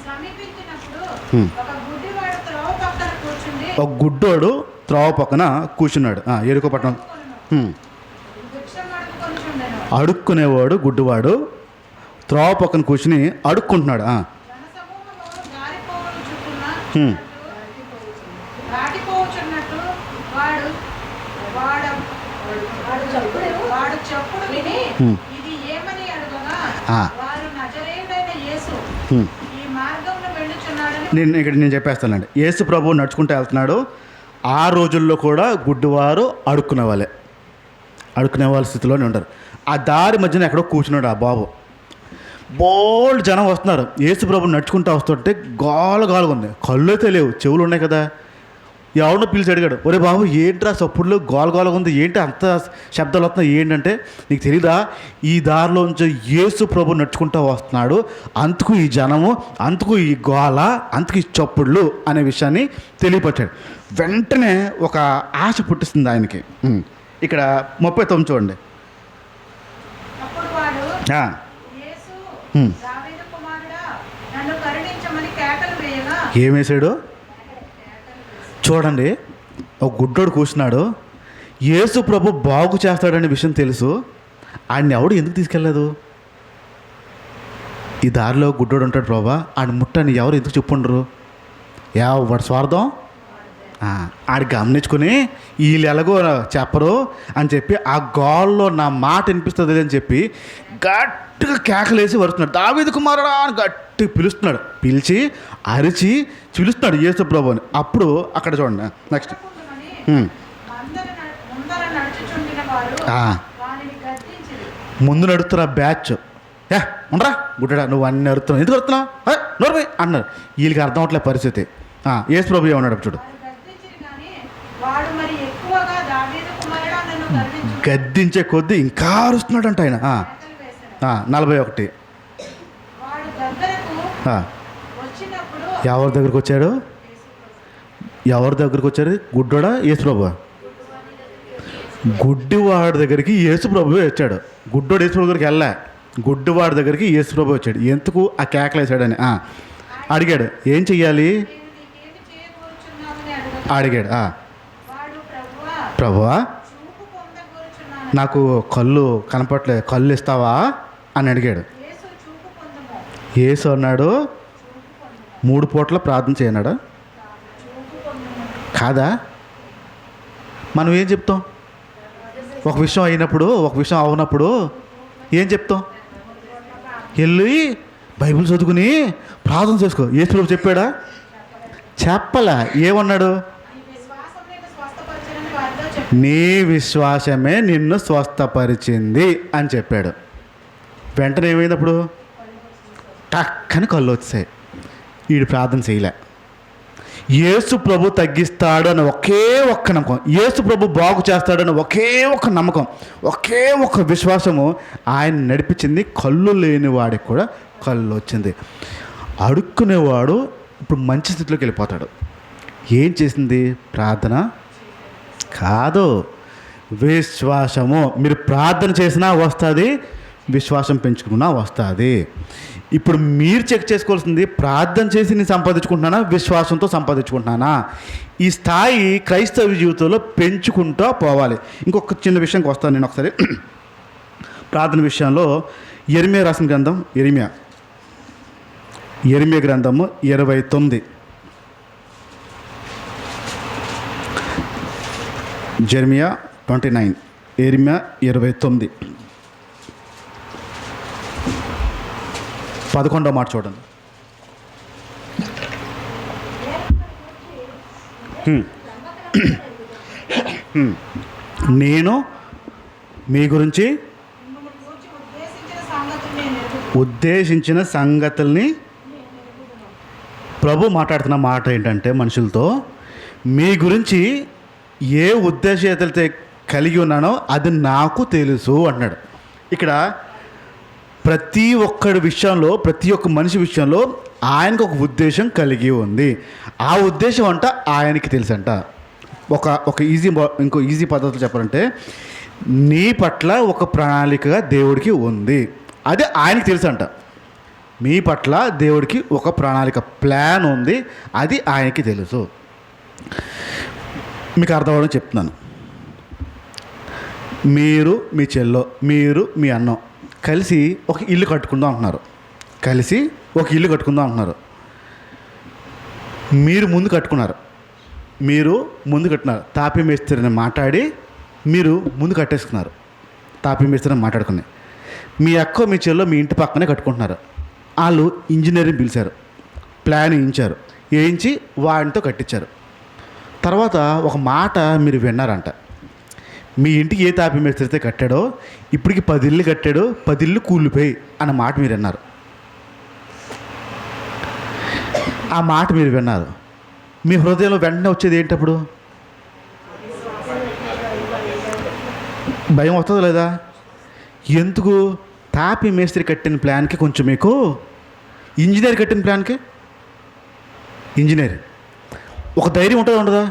సమీపించినప్పుడు ఒక గుడ్డివాడు త్రోవ పక్కన కూర్చుండి ఒక గుడ్డోడు త్రోవ పక్కన కూర్చున్నాడు. యెరికో పట్టణం. భిక్షం అడుగుకొనుచుండెను. అడుక్కునేవాడు గుడ్డివాడు త్రోవ పక్కన కూర్చుని అడుక్కుంటున్నాడు. జనసమూహము దారిపోవులు చుట్టూన దాటిపోవచ్చున్నట్టు వాడు చెప్పుడు విని ఇది ఏమని అడగగా వారు నజరేయుడైన యేసు ఈ మార్గంలో వెళ్ళుచున్నాడని నేను చెప్పేస్తానండి. యేసు ప్రభు నడుచుకుంటూ వెళ్తున్నాడు. ఆ రోజుల్లో కూడా గుడ్డివారు అడుక్కునే వాళ్ళ స్థితిలోనే ఉంటారు. ఆ దారి మధ్యన ఎక్కడో కూర్చున్నాడు ఆ బాబు. బోల్డ్ జనం వస్తున్నారు. యేసు ప్రభు నడుచుకుంటూ వస్తుంటే గాలుగా ఉంది. కళ్ళు అయితే లేవు, చెవులు ఉన్నాయి కదా. ఎవరినో పిలిచి అడిగాడు, ఒరే బాబు ఏంట్రా సప్పుడులో గోలగా ఉంది, ఏంటి అంత శబ్దాలు వస్తున్నాయి ఏంటంటే, నీకు తెలీదా ఈ దారిలోంచి యేసు ప్రభు నడుచుకుంటూ వస్తున్నాడు, అందుకు ఈ జనము, అందుకు ఈ గోల, అందుకు ఈ చప్పుళ్ళు అనే విషయాన్ని తెలియపరిచాడు. వెంటనే ఒక ఆశ పుట్టిస్తుంది ఆయనకి. ఇక్కడ 39 చూడండి. అప్పుడు వాడు యేసు దావీదు కుమారుడా నన్ను కరుణించమని కేకలు వేయగా ఏమేశాడు చూడండి. ఒక గుడ్డోడు కూర్చున్నాడు. యేసు ప్రభు బాగు చేస్తాడనే విషయం తెలుసు, ఆయన్ని ఎవడు ఎందుకు తీసుకెళ్ళలేదు? ఈ దారిలో గుడ్డోడు ఉంటాడు ప్రభా, ఆయన ముట్టని ఎవరు ఎందుకు చెప్పుండరు? వాడి స్వార్థం ఆడి గమనించుకొని వీళ్ళు ఎలాగో చెప్పరు అని చెప్పి ఆ గోల్లో నా మాట వినిపిస్తుంది అని చెప్పి గట్టిగా కేకలేసి వరుస్తున్నాడు. దావీదు కుమారుడా అని గట్టిగా పిలుస్తున్నాడు. పిలిచి అరిచి పిలుస్తున్నాడు యేసు ప్రభు అని. అప్పుడు అక్కడ చూడండి నెక్స్ట్. ముందు నడుస్తున్న బ్యాచ్ ఉండరా గుడ్డడా నువ్వు అన్ని అరుతున్నావు, ఎందుకు అరుతున్నావు, నోరు అన్నారు. వీళ్ళకి అర్థం అవట్లే పరిస్థితి. యేసు ప్రభు ఏమన్నాడు చూడు. గద్దించే కొద్దీ ఇంకా అరుస్తున్నాడు ఆయన. 41. ఎవరి దగ్గరికి వచ్చాడు? గుడ్డోడా యేసు ప్రభు? గుడ్డివాడి దగ్గరికి యేసు ప్రభు వచ్చాడు. గుడ్డోడు యేసు ప్రభు దగ్గరికి వెళ్ళా, గుడ్డివాడి దగ్గరికి యేసు ప్రభు వచ్చాడు. ఎందుకు ఆ కేకలు వేసాడని అడిగాడు. ఏం చెయ్యాలి అడిగాడు. ప్రభువా నాకు కళ్ళు కనపట్లేదు, కళ్ళు ఇస్తావా అని అడిగాడు. యేసు అన్నాడు 3 పూట్ల ప్రార్థన చేయన్నాడా కాదా? మనం ఏం చెప్తాం? ఒక విషయం అయినప్పుడు, ఒక విషయం అవునప్పుడు ఏం చెప్తాం? వెళ్ళి బైబిల్ చదువుకుని ప్రార్థన చేసుకో. యేసు ప్రభు చెప్పాడా? చెప్పలా. ఏమన్నాడు? నీ విశ్వాసమే నిన్ను స్వస్థపరిచింది అని చెప్పాడు. వెంటనే ఏమైనప్పుడు టక్కని కళ్ళు వచ్చాయి. వీడు ప్రార్థన చేయలే. యేసు ప్రభు తగ్గిస్తాడు అని ఒకే ఒక్క నమ్మకం, యేసు ప్రభు బాగు చేస్తాడని ఒకే ఒక్క నమ్మకం, ఒకే ఒక్క విశ్వాసము ఆయన నడిపించింది. కళ్ళు లేని వాడికి కూడా కళ్ళు వచ్చింది. అడుక్కునేవాడు ఇప్పుడు మంచి స్థితిలోకి వెళ్ళిపోతాడు. ఏం చేసింది? ప్రార్థన కాదు, విశ్వాసము. మీరు ప్రార్థన చేసినా వస్తుంది, విశ్వాసం పెంచుకున్నా వస్తుంది. ఇప్పుడు మీరు చెక్ చేసుకోవాల్సింది, ప్రార్థన చేసి నేను సంపాదించుకుంటున్నానా, విశ్వాసంతో సంపాదించుకుంటున్నానా? ఈ స్థాయి క్రైస్తవ జీవితంలో పెంచుకుంటూ పోవాలి. ఇంకొక చిన్న విషయంకి వస్తాను నేను ఒకసారి. ప్రార్థన విషయంలో యెరెమీయా రాసిన గ్రంథం, యెరెమీయా గ్రంథము 29, జెరెమియా 29, యెరెమీయా 29, 11వ మాట చూడండి. నేను మీ గురించి ఉద్దేశించిన సంగతుల్ని, ప్రభు మాట్లాడుతున్న మాట ఏంటంటే మనుషులతో, మీ గురించి ఏ ఉద్దేశతే కలిగి ఉన్నానో అది నాకు తెలుసు అన్నాడు. ఇక్కడ ప్రతి ఒక్కడి విషయంలో, ప్రతి ఒక్క మనిషి విషయంలో ఆయనకు ఒక ఉద్దేశం కలిగి ఉంది. ఆ ఉద్దేశం అంట ఆయనకి తెలుసంట. ఇంకో ఈజీ పద్ధతిలో చెప్పాలంటే, నీ పట్ల ఒక ప్రణాళికగా దేవుడికి ఉంది, అది ఆయనకి తెలుసంట. మీ పట్ల దేవుడికి ఒక ప్రణాళిక, ప్లాన్ ఉంది, అది ఆయనకి తెలుసు. మీకు అర్థమవడం చెప్తున్నాను. మీరు మీ చెల్లో, మీరు మీ అన్నం కలిసి ఒక ఇల్లు కట్టుకుందాం అంటున్నారు. మీరు ముందు కట్టుకున్నారు. తాపీ మేస్త్రిని మాట్లాడి మీరు ముందు కట్టేసుకున్నారు. తాపీ మేస్త్రిని మాట్లాడుకుని మీ అక్క మీ చెల్లో మీ ఇంటి పక్కనే కట్టుకుంటున్నారు. వాళ్ళు ఇంజనీరింగ్ పిలిచారు, ప్లాన్ వేయించి వాడితో కట్టించారు. తర్వాత ఒక మాట మీరు విన్నారంట, మీ ఇంటికి ఏ తాపీ మేస్త్రితో కట్టాడో ఇప్పటికి 10 ఇళ్ళు కట్టాడు, 10 ఇళ్ళు కూలిపోయి అన్న మాట మీరు విన్నారు. ఆ మాట మీరు విన్నారు. మీ హృదయంలో వెంటనే వచ్చేది ఏంటప్పుడు? భయం వస్తుందా లేదా? ఎందుకు? తాపీ మేస్త్రి కట్టిన ప్లాన్కి కొంచెం మీకు, ఇంజనీర్ కట్టిన ప్లాన్కి ఒక ధైర్యం ఉంటుందా ఉండదా?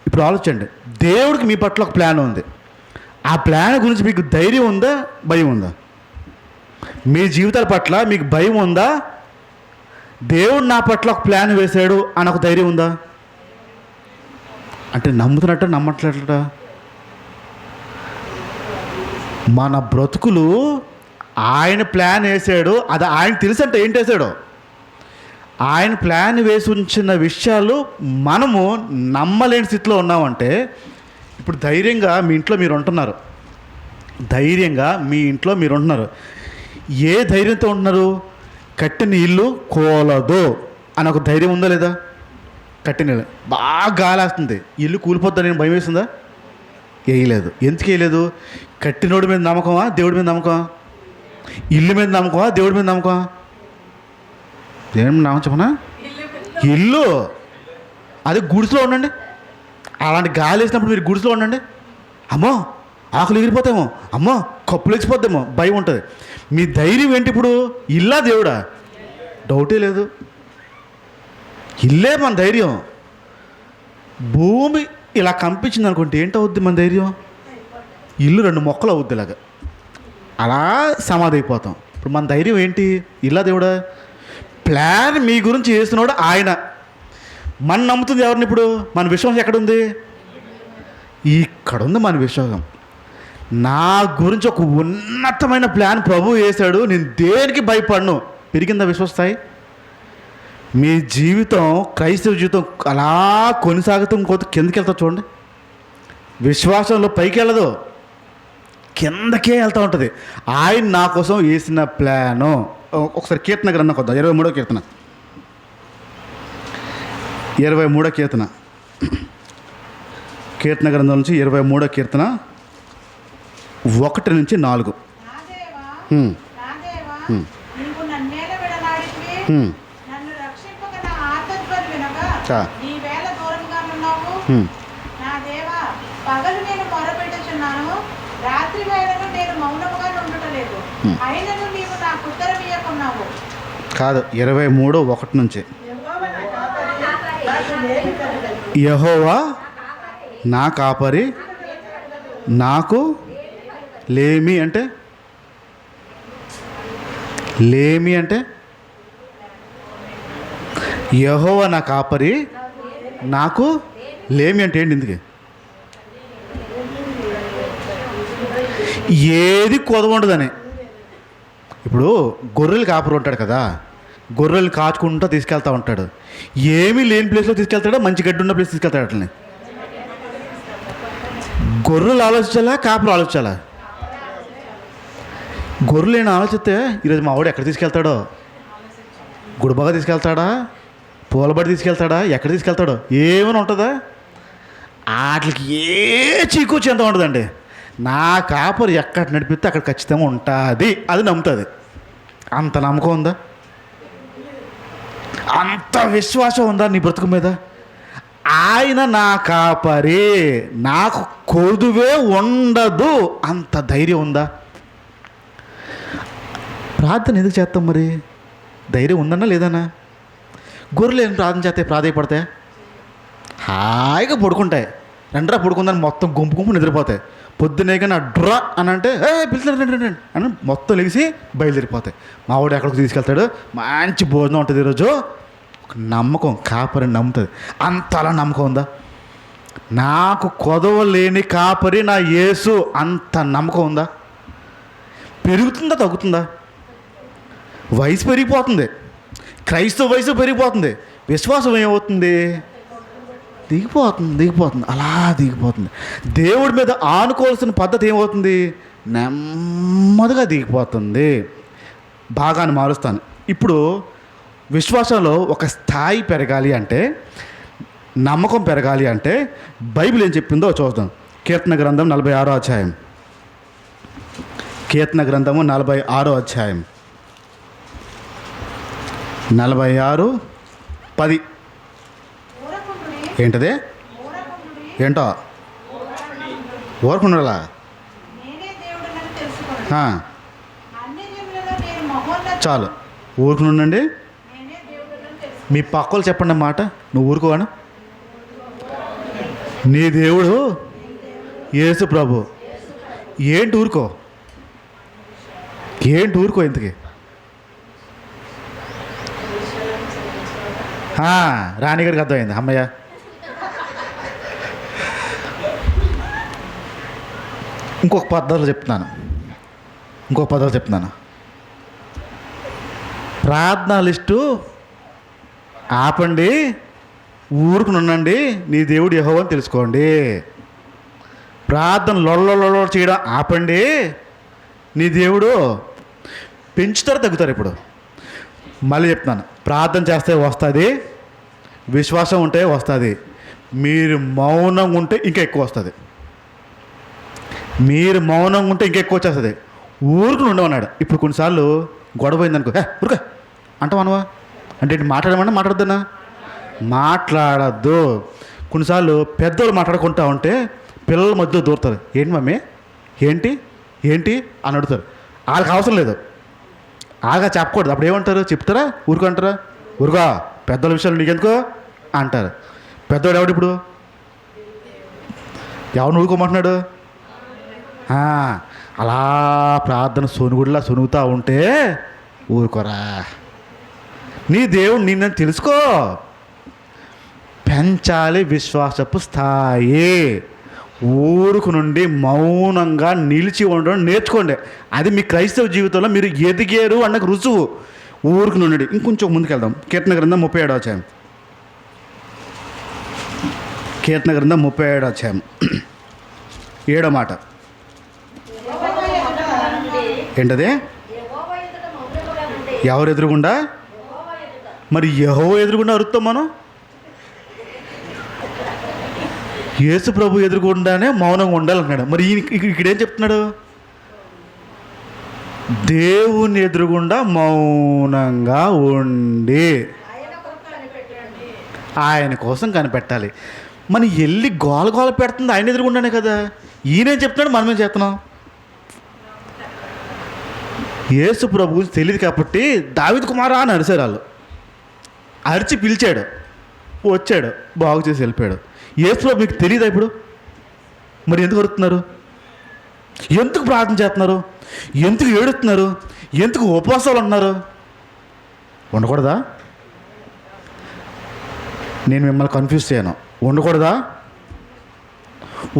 ఇప్పుడు ఆలోచించండి. దేవుడికి మీ పట్ల ఒక ప్లాన్ ఉంది. ఆ ప్లాన్ గురించి మీకు ధైర్యం ఉందా, భయం ఉందా? మీ జీవితాల పట్ల మీకు భయం ఉందా? దేవుడు నా పట్ల ఒక ప్లాన్ వేశాడు అని ఒక ధైర్యం ఉందా? అంటే నమ్ముతున్నట్ట నమ్మట్లేట. మన బ్రతుకులు ఆయన ప్లాన్ వేసాడు, అది ఆయన తెలుసంటే ఏంటి వేసాడో. ఆయన ప్లాన్ వేసి ఉంచిన విషయాలు మనము నమ్మలేని స్థితిలో ఉన్నామంటే, ఇప్పుడు ధైర్యంగా మీ ఇంట్లో మీరు ఉంటున్నారు. ఏ ధైర్యంతో ఉంటున్నారు? కట్టిన ఇల్లు కోలదు అని ఒక ధైర్యం ఉందా లేదా? కట్టిన ఇల్లు బాగా గాలేస్తుంది, ఇల్లు కూలిపోద్దా నేను భయం వేసిందా? వేయలేదు. ఎందుకు వేయలేదు? కట్టినోడి మీద నమ్మకమా, దేవుడి మీద నమ్మకమా? ఇల్లు మీద నమ్మకమా, దేవుడి మీద నమ్మకమా? దేవుడి నమ్మకం చెప్పనా? ఇల్లు అది గుడిసెలో ఉండండి. అలాంటి గాలి వేసినప్పుడు మీరు గుడిసెలో ఉండండి. అమ్మో ఆకులు ఎగిరిపోతామో, అమ్మో కప్పులు ఎగిసిపోద్దామో భయం ఉంటుంది. మీ ధైర్యం ఏంటి ఇప్పుడు? ఇల్లా దేవుడా? డౌటే లేదు. ఇల్లే మన ధైర్యం. భూమి ఇలా కంపించింది అనుకుంటే ఏంటవుద్ది మన ధైర్యం? ఇల్లు 2 మొక్కలు అవుద్ది ఇలాగా, అలా సమాధి అయిపోతాం. ఇప్పుడు మన ధైర్యం ఏంటి? ఇల్లా దేవుడా? ప్లాన్ మీ గురించి చేస్తున్నాడు ఆయన. మన నమ్ముతుంది ఎవరిని? ఇప్పుడు మన విశ్వాసం ఎక్కడుంది? ఇక్కడ ఉంది మన విశ్వాసం. నా గురించి ఒక ఉన్నతమైన ప్లాన్ ప్రభు వేశాడు, నేను దేనికి భయపడను. పెరిగిందా విశ్వస్తాయి? మీ జీవితం, క్రైస్తవ జీవితం అలా కొనసాగుతాం, కిందకి వెళ్తా చూడండి. విశ్వాసంలో పైకి వెళ్ళదు, కిందకే వెళ్తూ ఉంటుంది. ఆయన నా కోసం వేసిన ప్లాను. ఒకసారి కీర్తన గ్రంథం కొద్దాం, 23వ కీర్తన. 23వ కీర్తన, కీర్తన గ్రంథం నుంచి 23వ కీర్తన 1 నుంచి 4. నా దేవా, హ్మ్. నా దేవా, హ్మ్. నీవు నన్నేల విడనాడితివి. హ్మ్. నన్ను రక్షింపక నా ఆర్తధ్వని వినగా చా. నీవేళ దూరంగా ఉన్నావు. హ్మ్. నా దేవా, పగలు నేను మొరపెట్టుచున్నాను, రాత్రి వేళను నేను మౌనముగా ఉండటలేదు. అయినను నీవు నాకు ఉత్తరమియ్యకున్నావు. కాదు, 23:1 నుంచి. యెహోవా నా కాపరి, నాకు యెహోవా లేమి కలగదు. నా కాపరి, నాకు లేమి అంటే లేమి అంటే యెహోవా నా కాపరి, నాకు లేమి అంటే ఏంటి? ఇందుకే ఏది కొదవ ఉండదని. ఇప్పుడు గొర్రెలు కాపరి ఉంటాడు కదా, గొర్రెలు కాచుకుంటూ తీసుకెళ్తా ఉంటాడు. ఏమీ లేని ప్లేస్లో తీసుకెళ్తాడా, మంచి గడ్డి ఉన్న ప్లేస్ తీసుకెళ్తాడు. అట్లనే గొర్రెలు ఆలోచించాలా, కాపరు ఆలోచించాలా? గొర్రెలు ఏమైనా ఆలోచిస్తే ఈరోజు మా వాడు ఎక్కడ తీసుకెళ్తాడో, గుడిబాగా తీసుకెళ్తాడా, పూలబడి తీసుకెళ్తాడా, ఎక్కడ తీసుకెళ్తాడో ఏమైనా ఉంటుందా? వాటికి ఏ చీకు చెంత ఉండదండి. నా కాపరి ఎక్కడ నడిపిస్తే అక్కడ ఖచ్చితంగా ఉంటుంది, అది నమ్ముతుంది. అంత నమ్మకం ఉందా? అంత విశ్వాసం ఉందా నీ బ్రతుకు మీద? ఆయన నా కాపరి, నాకు కొదువే ఉండదు, అంత ధైర్యం ఉందా? ప్రార్థన ఎందుకు చేస్తాం మరి? ధైర్యం ఉందన్నా లేదన్నా? గొర్రెలు ఏం ప్రార్థన చేస్తే ప్రాధాయపడతాయి, హాయిగా పడుకుంటాయి. రండ్రా పడుకుందని మొత్తం గుంపు గుంపు నిద్రపోతాయి. పొద్దునే కానీ డ్రా అని అంటే పిలుస్తారు రండి రండి అని మొత్తం లెగిసి బయలుదేరిపోతాయి. మా వాడు ఎక్కడికి తీసుకెళ్తాడు, మంచి భోజనం ఉంటుంది ఈరోజు. ఒక నమ్మకం, కాపరి నమ్ముతుంది. అంతలా నమ్మకం ఉందా? నాకు కొదవ లేని కాపరి నా యేసు, అంత నమ్మకం ఉందా? పెరుగుతుందా తగ్గుతుందా? వయసు పెరిగిపోతుంది, క్రైస్తవ వయసు పెరిగిపోతుంది, విశ్వాసం ఏమవుతుంది? దిగిపోతుంది, అలా దిగిపోతుంది. దేవుడి మీద ఆనుకోవాల్సిన పద్ధతి ఏమవుతుంది? నెమ్మదిగా దిగిపోతుంది. భాగాన్ని మారుస్తాను. ఇప్పుడు విశ్వాసంలో ఒక స్థాయి పెరగాలి అంటే, నమ్మకం పెరగాలి అంటే బైబిల్ ఏం చెప్పిందో చూద్దాం. కీర్తన గ్రంథం 46వ అధ్యాయం. కీర్తన గ్రంథము 46వ అధ్యాయం 46:10. ఊరకుండుడి, ఏంటది? ఊరకుండుడి, ఏంటో ఊరకుండాలా? నేనే దేవుడనని తెలుసుకొనుడి. అన్ని జనులలో నేను మహోన్నతుడను. చాలు, ఊరుకుని ఉండండి. నేనే దేవుడనని తెలుసు. మీ పక్కలు చెప్పండి మాట, నువ్వు ఊరుకోవాను. నీ దేవుడు యేసు ప్రభు. ఏంటి ఊరుకో, ఏంటి ఊరుకో ఇంతకి? రాణిగారికి అర్థమైంది, అమ్మయ్య. ఇంకొక పద్ధతులు చెప్తున్నాను. ప్రార్థన లిస్టు ఆపండి, ఊరుకుని ఉండండి, నీ దేవుడు యెహోవా అని తెలుసుకోండి. ప్రార్థన లొల్ల చేయడం ఆపండి, నీ దేవుడు పెంచుతారు తగ్గుతారు. ఇప్పుడు మళ్ళీ చెప్తున్నాను, ప్రార్థన చేస్తే వస్తుంది, విశ్వాసం ఉంటే వస్తుంది, మీరు మౌనంగా ఉంటే ఇంకా ఎక్కువ వస్తుంది. మీరు మౌనంగా ఉంటే ఇంకా ఎక్కువ వచ్చేస్తుంది. ఊరుకుని ఉండమన్నాడు. ఇప్పుడు కొన్నిసార్లు గొడవ అయిందనుకో, ఊరుక అంటావనవా అంటే మాట్లాడమన్నా మాట్లాడద్దన్నా? మాట్లాడద్దు. కొన్నిసార్లు పెద్దోళ్ళు మాట్లాడుకుంటా ఉంటే పిల్లల మధ్య దూరుతారు. ఏంటి మమ్మీ, ఏంటి ఏంటి అని అడుగుతారు. వాళ్ళకి అవసరం లేదు, ఆగా చెప్పకూడదు. అప్పుడు ఏమంటారు? చెప్తారా? ఊరుకుంటారా? ఊరుగా, పెద్దల విషయాలు నీకెందుకో అంటారు. పెద్దోడు ఎవడు ఇప్పుడు? ఎవరిని ఊరుకోమంటున్నాడు? అలా ప్రార్థన సొనుగుడిలా సొనుగుతూ ఉంటే ఊరుకోరా. నీ దేవుడు నిన్ను తెలుసుకో. పెంచాలి విశ్వాసపు స్థాయి. ఊరుకు నుండి మౌనంగా నిలిచి ఉండడం నేర్చుకోండి. అది మీ క్రైస్తవ జీవితంలో మీరు ఎదిగారు అన్నకు రుజువు. ఊరుకు నుండి ఇంకొంచెం ముందుకెళ్దాం. కీర్తన గ్రంథం 37వ అధ్యాయం. కీర్తన గ్రంథం 37వ అధ్యాయం 7వ మాట. యెహోవా ఏంటది? ఎవరు ఎదురుగుండా? మరి యెహోవా ఎదురుగుండా అరుస్తాం మనం. యేసు ప్రభు ఎదురుగుండానే మౌనంగా ఉండాలన్నాడు. మరి ఇక్కడేం చెప్తున్నాడు? దేవుని ఎదురుగుండా మౌనంగా ఉండి ఆయన కోసం కనిపెట్టాలి. మనం వెళ్ళి గోల పెడుతుంది ఆయన ఎదురుగుండానే కదా. ఈయనేం చెప్తున్నాడు, మనమేం చేస్తున్నాం? యేసు ప్రభు గురించి తెలియదు కాబట్టి దావీదు కుమారా అని అరిశారు వాళ్ళు. అరిచి పిలిచాడు, వచ్చాడు, బాగు చేసి వెళ్ళిపోయాడు. యేసు ప్రభు మీకు తెలియదా ఇప్పుడు? మరి ఎందుకు అరుతున్నారు? ఎందుకు ప్రార్థన చేస్తున్నారు? ఎందుకు ఏడుస్తున్నారు? ఎందుకు ఉపవాసాలు ఉన్నారు? ఉండకూడదా? నేను మిమ్మల్ని కన్ఫ్యూజ్ చేయను. ఉండకూడదా?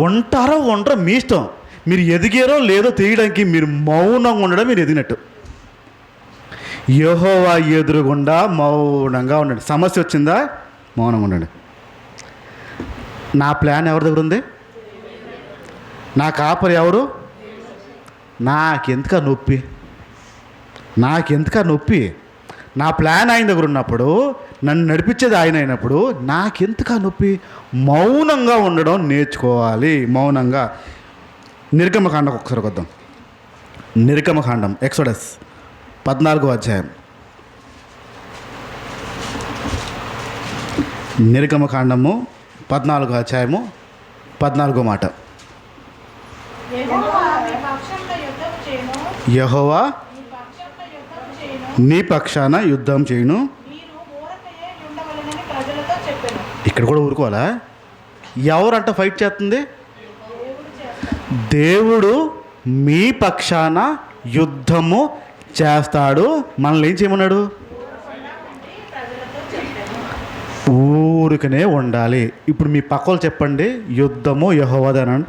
ఉంటారో ఉండరో మీ ఇష్టం. మీరు ఎదిగారో లేదో తెలియడానికి మీరు మౌనంగా ఉండడం మీరు ఎదిగినట్టు. యెహోవా ఎదురుగుండా మౌనంగా ఉండండి. సమస్య వచ్చిందా? మౌనంగా ఉండండి. నా ప్లాన్ ఎవరి దగ్గర ఉంది? నా కాపరి ఎవరు? నాకెందుక నొప్పి? నా ప్లాన్ ఆయన దగ్గర ఉన్నప్పుడు, నన్ను నడిపించేది ఆయన అయినప్పుడు నాకెందుక నొప్పి? మౌనంగా ఉండడం నేర్చుకోవాలి. మౌనంగా. నిర్గమకాండం ఒకసారి వద్దాం. నిర్గమకాండం, ఎక్సోడస్ 14వ అధ్యాయం. నిర్గమకాండము 14వ అధ్యాయము 14వ మాట. యెహోవా నీ పక్షాన యుద్ధం చేయును. ఇక్కడ కూడా ఊరుకోవాలా? ఎవరంట ఫైట్ చేస్తుంది? దేవుడు మీ పక్షాన యుద్ధము చేస్తాడు. మనల్ని ఏం చేయమన్నాడు? ఊరికనే ఉండాలి. ఇప్పుడు మీ పక్కలు చెప్పండి, యుద్ధము యెహోవాదేనండి.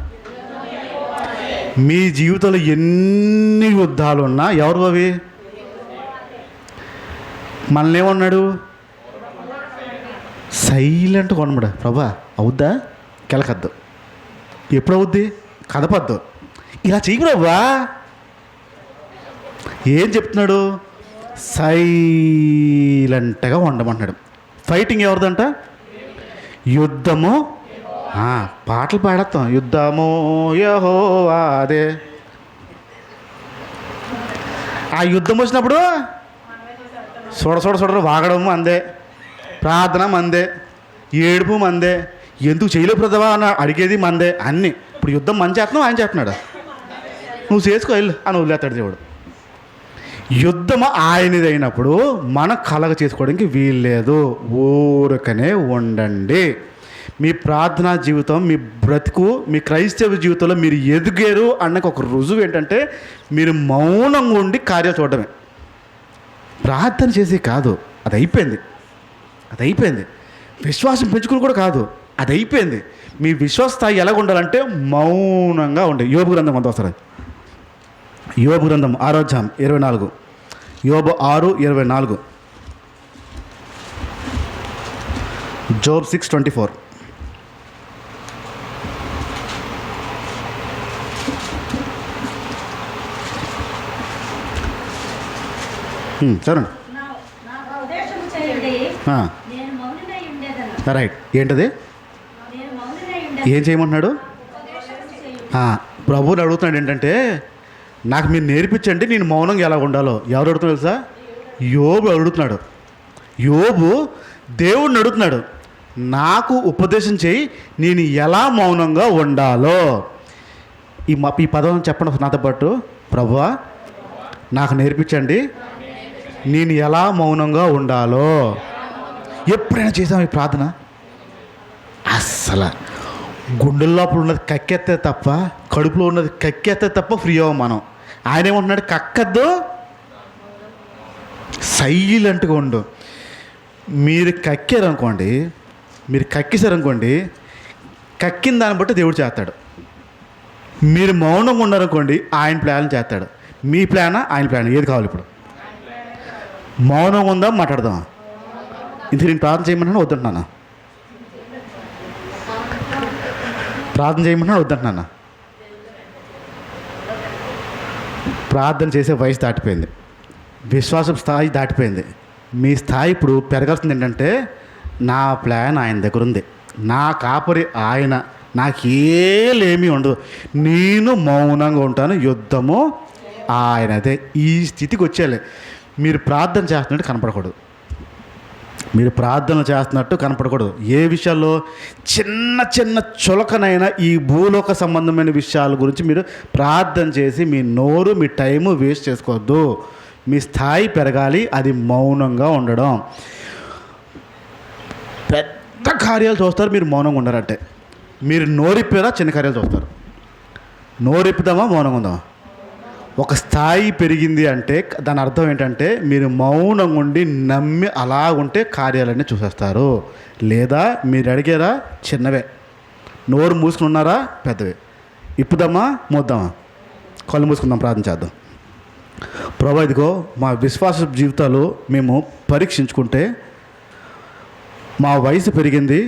మీ జీవితంలో ఎన్ని యుద్ధాలు ఉన్నా ఎవరు అవి? మనల్ని ఏమన్నాడు? సైలెంట్గా ఉండమడు. ప్రభా అవుద్దా? కెలకద్దు. ఎప్పుడు అవుద్ది? కదపద్దు. ఇలా చెయ్యి ప్రభా. ఏం చెప్తున్నాడు? సైలెంట్గా ఉండమంటున్నాడు. ఫైటింగ్ ఎవరిదంట? యుద్ధము. పాటలు పాడతాం. యుద్ధము యెహోవాదే. ఆ యుద్ధం వచ్చినప్పుడు చూడ వాగడం మందే, ప్రార్థన మందే, ఏడుపు మందే, ఎందుకు చేయలే ప్రదవా అని అడిగేది మందే. అన్నీ. ఇప్పుడు యుద్ధం మంచి చేస్తున్నావు, ఆయన చేస్తున్నాడు. నువ్వు చేసుకో వెళ్ళు అని వదిలేస్తాడు దేవుడు. యుద్ధం ఆయనది అయినప్పుడు మనం కలగ చేసుకోవడానికి వీల్లేదు. ఊరకనే ఉండండి. మీ ప్రార్థనా జీవితం, మీ బ్రతుకు, మీ క్రైస్తవ జీవితంలో మీరు ఎదిగారు అన్నకు ఒక రుజువు ఏంటంటే మీరు మౌనంగా ఉండి కార్యాలు చూడడమే. ప్రార్థన చేసి కాదు, అది అయిపోయింది. విశ్వాసం పెంచుకుని కూడా కాదు, అది అయిపోయింది. మీ విశ్వాస స్థాయి ఎలాగ ఉండాలంటే మౌనంగా ఉండే. యోబు గ్రంథం అంత వస్తుంది. యోబు గ్రంథం 6వ అధ్యాయం 24. యోబు 6:24. జోబ్ 6:24. చదవండి. రైట్. ఏంటది? ఏం చేయమంటున్నాడు? ప్రభువుని అడుగుతున్నాడు ఏంటంటే నాకు మీరు నేర్పించండి నేను మౌనంగా ఎలా ఉండాలో. ఎవరు అడుగుతున్నాడు తెలుసా? యోబు అడుగుతున్నాడు. యోబు దేవుడిని అడుగుతున్నాడు, నాకు ఉపదేశం చేయి, నేను ఎలా మౌనంగా ఉండాలో. ఈ పదం చెప్పండి నాతో పాటు. ప్రభువా నాకు నేర్పించండి నేను ఎలా మౌనంగా ఉండాలో. ఎప్పుడైనా చేసాం ఈ ప్రార్థన? అస్సలు గుండెల లోపల ఉన్నది కక్కెత్తే తప్ప, కడుపులో ఉన్నది కక్కెత్తే తప్ప ఫ్రీ అవ్వం మనం. ఆయన ఏమంటున్నాడు? కక్కద్దు, సైలెంట్గా ఉండు. మీరు కక్కేశారనుకోండి, కక్కిన దాన్ని బట్టి దేవుడు చేస్తాడు. మీరు మౌనంగా ఉన్నారనుకోండి, ఆయన ప్లాన్ చేస్తాడు. మీ ప్లానా ఆయన ప్లాన్? ఏది కావాలి ఇప్పుడు? మౌనంగా ఉందా మాట్లాడదామా? ఇంత నేను ప్రార్థన చేయమన్నా వద్దంటున్నానా? ప్రార్థన చేయమన్నా వద్దంటున్నానా? ప్రార్థన చేసే వయసు దాటిపోయింది, విశ్వాసం స్థాయి దాటిపోయింది. మీ స్థాయి ఇప్పుడు పెరగాల్సింది ఏంటంటే, నా ప్లాన్ ఆయన దగ్గర ఉంది, నా కాపరి ఆయన, నాకేమీ ఉండదు, నేను మౌనంగా ఉంటాను, యుద్ధము ఆయనదే. ఈ స్థితికి వచ్చేయాలి. మీరు ప్రార్థన చేస్తున్నట్టు కనపడకూడదు, మీరు ప్రార్థన చేస్తున్నట్టు కనపడకూడదు. ఏ విషయాల్లో చిన్న చిన్న చులకనైనా ఈ భూలోక సంబంధమైన విషయాల గురించి మీరు ప్రార్థన చేసి మీ నోరు మీ టైము వేస్ట్ చేసుకోవద్దు. మీ స్థాయి పెరగాలి, అది మౌనంగా ఉండడం. పెద్ద కార్యాలు చూస్తారు, మీరు మౌనంగా ఉండారంటే. మీరు నోరిప్పారా, చిన్న కార్యాలు చూస్తారు. నోరిప్పుదామా, మౌనంగా ఉందామా? ఒక స్థాయి పెరిగింది అంటే దాని అర్థం ఏంటంటే, మీరు మౌనంగా ఉండి నమ్మి అలా ఉంటే కార్యాలన్నీ చూసేస్తారు. లేదా మీరు అడిగారా, చిన్నవే. నోరు మూసుకుని ఉన్నారా, పెద్దవే. ఇప్పుదామా, మోద్దామా? కళ్ళు మూసుకుందాం, ప్రార్థన చేద్దాం. ప్రభా, ఇదిగో మా విశ్వాస జీవితాలు మేము పరీక్షించుకుంటే మా వయసు పెరిగింది,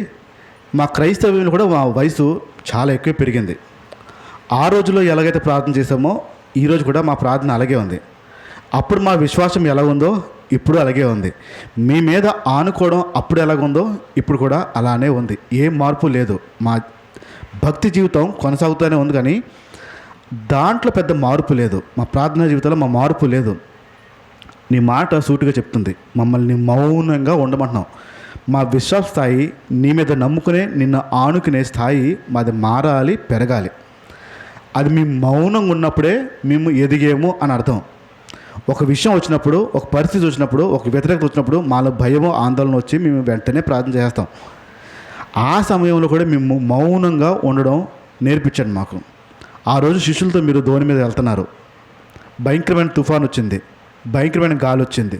మా క్రైస్తవ్యంలో కూడా మా వయసు చాలా ఎక్కువ పెరిగింది. ఆ రోజులో ఎలాగైతే ప్రార్థన చేసామో ఈరోజు కూడా మా ప్రార్థన అలాగే ఉంది. అప్పుడు మా విశ్వాసం ఎలా ఉందో ఇప్పుడు అలాగే ఉంది. మీ మీద ఆనుకోవడం అప్పుడు ఎలాగుందో ఇప్పుడు కూడా అలానే ఉంది. ఏం మార్పు లేదు. మా భక్తి జీవితం కొనసాగుతూనే ఉంది, కానీ దాంట్లో పెద్ద మార్పు లేదు. మా ప్రార్థనా జీవితంలో మా మార్పు లేదు. నీ మాట సూటిగా చెప్తుంది, మమ్మల్ని మౌనంగా ఉండమంటున్నావు. మా విశ్వాస స్థాయి నీ మీద నమ్ముకునే, నిన్ను ఆనుకునే స్థాయి మాది మారాలి, పెరగాలి. అది మేము మౌనంగా ఉన్నప్పుడే మేము ఎదిగేము అని అర్థం. ఒక విషయం వచ్చినప్పుడు, ఒక పరిస్థితి వచ్చినప్పుడు, ఒక వ్యతిరేకత వచ్చినప్పుడు మాలో భయము, ఆందోళన వచ్చి మేము వెంటనే ప్రార్థన చేస్తాం. ఆ సమయంలో కూడా మేము మౌనంగా ఉండడం నేర్పించండి మాకు. ఆ రోజు శిష్యులతో మీరు ధోని మీద వెళ్తున్నారు, భయంకరమైన తుఫాన్ వచ్చింది, భయంకరమైన గాలి వచ్చింది,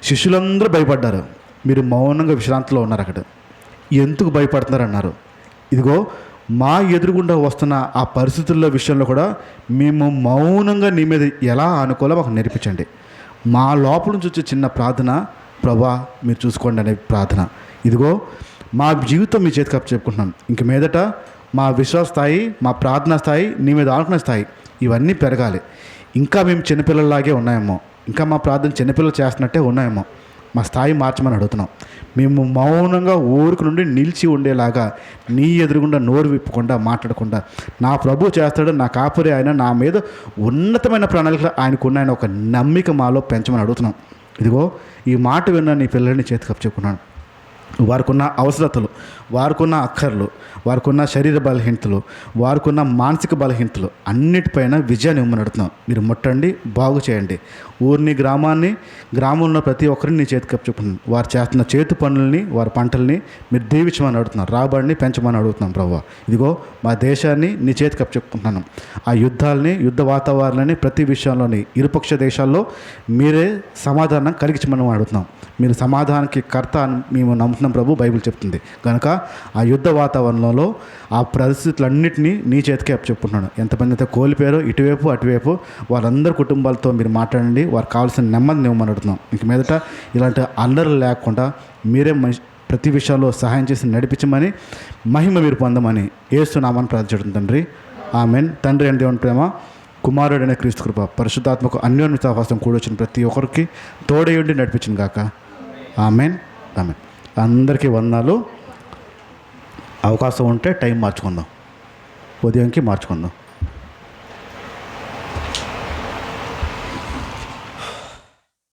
శిష్యులందరూ భయపడ్డారు. మీరు మౌనంగా విశ్రాంతిలో ఉన్నారు. అక్కడ ఎందుకు భయపడుతున్నారు అన్నారు. ఇదిగో మా ఎదురుగుండా వస్తున్న ఆ పరిస్థితుల విషయంలో కూడా మేము మౌనంగా నీ మీద ఎలా ఆనుకోవాలో మాకు నేర్పించండి. మా లోపల నుంచి వచ్చే చిన్న ప్రార్థన, ప్రభా మీరు చూసుకోండి అనే ప్రార్థన. ఇదిగో మా జీవితం మీ చేతికి చెప్పుకుంటున్నాం. ఇంక మీదట మా విశ్వాస స్థాయి, మా ప్రార్థనా స్థాయి, నీ మీద ఆనుకునే స్థాయి, ఇవన్నీ పెరగాలి. ఇంకా మేము చిన్నపిల్లల్లాగే ఉన్నాయేమో, ఇంకా మా ప్రార్థన చిన్నపిల్లలు చేస్తున్నట్టే ఉన్నాయేమో, మా స్థాయి మార్చమని అడుగుతున్నాం. మేము మౌనంగా ఊరికి నుండి నిలిచి ఉండేలాగా, నీ ఎదురుగుండా నోరు విప్పకుండా మాట్లాడకుండా, నా ప్రభు చేస్తాడు, నా కాపురి ఆయన, నా మీద ఉన్నతమైన ప్రణాళికలు ఆయనకు ఉన్నాయని ఒక నమ్మిక మాలో పెంచమని అడుగుతున్నాం. ఇదిగో ఈ మాట విన్న నీ పిల్లల్ని చేతికి చెప్పుకున్నాను. వారికున్న అవసరతలు, వారికున్న అక్కర్లు, వారికున్న శరీర బలహీనతలు, వారికున్న మానసిక బలహీనతలు అన్నిటిపైన విజయాన్ని ఇవ్వమని అడుగుతున్నాం. మీరు ముట్టండి, బాగు చేయండి. ఊరిని, గ్రామాన్ని, గ్రామంలో ప్రతి ఒక్కరిని నీ చేతికి చెప్పుకుంటున్నాను. వారు చేస్తున్న చేతి పనులని, వారి పంటల్ని మీరు దీవించమని అడుగుతున్నారు. రాబడిని పెంచమని అడుగుతున్నాం ప్రభువా. ఇదిగో మా దేశాన్ని నీ చేతికి చెప్పుకుంటున్నాను. ఆ యుద్ధాలని, యుద్ధ వాతావరణాన్ని ప్రతి విషయంలోని ఇరుపక్ష దేశాల్లో మీరే సమాధానం కలిగించమని అడుగుతున్నాం. మీరు సమాధానానికి కర్త అని మేము నమ్ముతున్నాం ప్రభు, బైబిల్ చెప్తుంది కనుక. ఆ యుద్ధ వాతావరణంలో ఆ పరిస్థితులన్నింటినీ నీ చేతికే చెప్పుకుంటున్నాను. ఎంతమంది అయితే కోల్పోయారో ఇటువైపు అటువైపు వాళ్ళందరి కుటుంబాలతో మీరు మాట్లాడండి, వారికి కావాల్సిన నెమ్మదిని ఇవ్వమని అడుగుతున్నాం. ఇంక మీదట ఇలాంటి అల్లర్లు లేకుండా మీరే ప్రతి విషయంలో సహాయం చేసి నడిపించమని, మహిమ మీరు పొందమని యేసునామమున ప్రార్థించుచున్నాను తండ్రి, ఆమేన్. తండ్రి అని దేవుని ప్రేమ, కుమారుడైన క్రీస్తు కృప, పరిశుద్ధాత్మకు అన్యోన్య సహవాసం కూడొచ్చిన ప్రతి ఒక్కరికి తోడయుండి నడిపించిన గాక. ఆమేన్, ఆమేన్. అందరికీ వందనాలు. అవకాశం ఉంటే టైం మార్చుకుందాం, ఉదయంకి మార్చుకుందాం.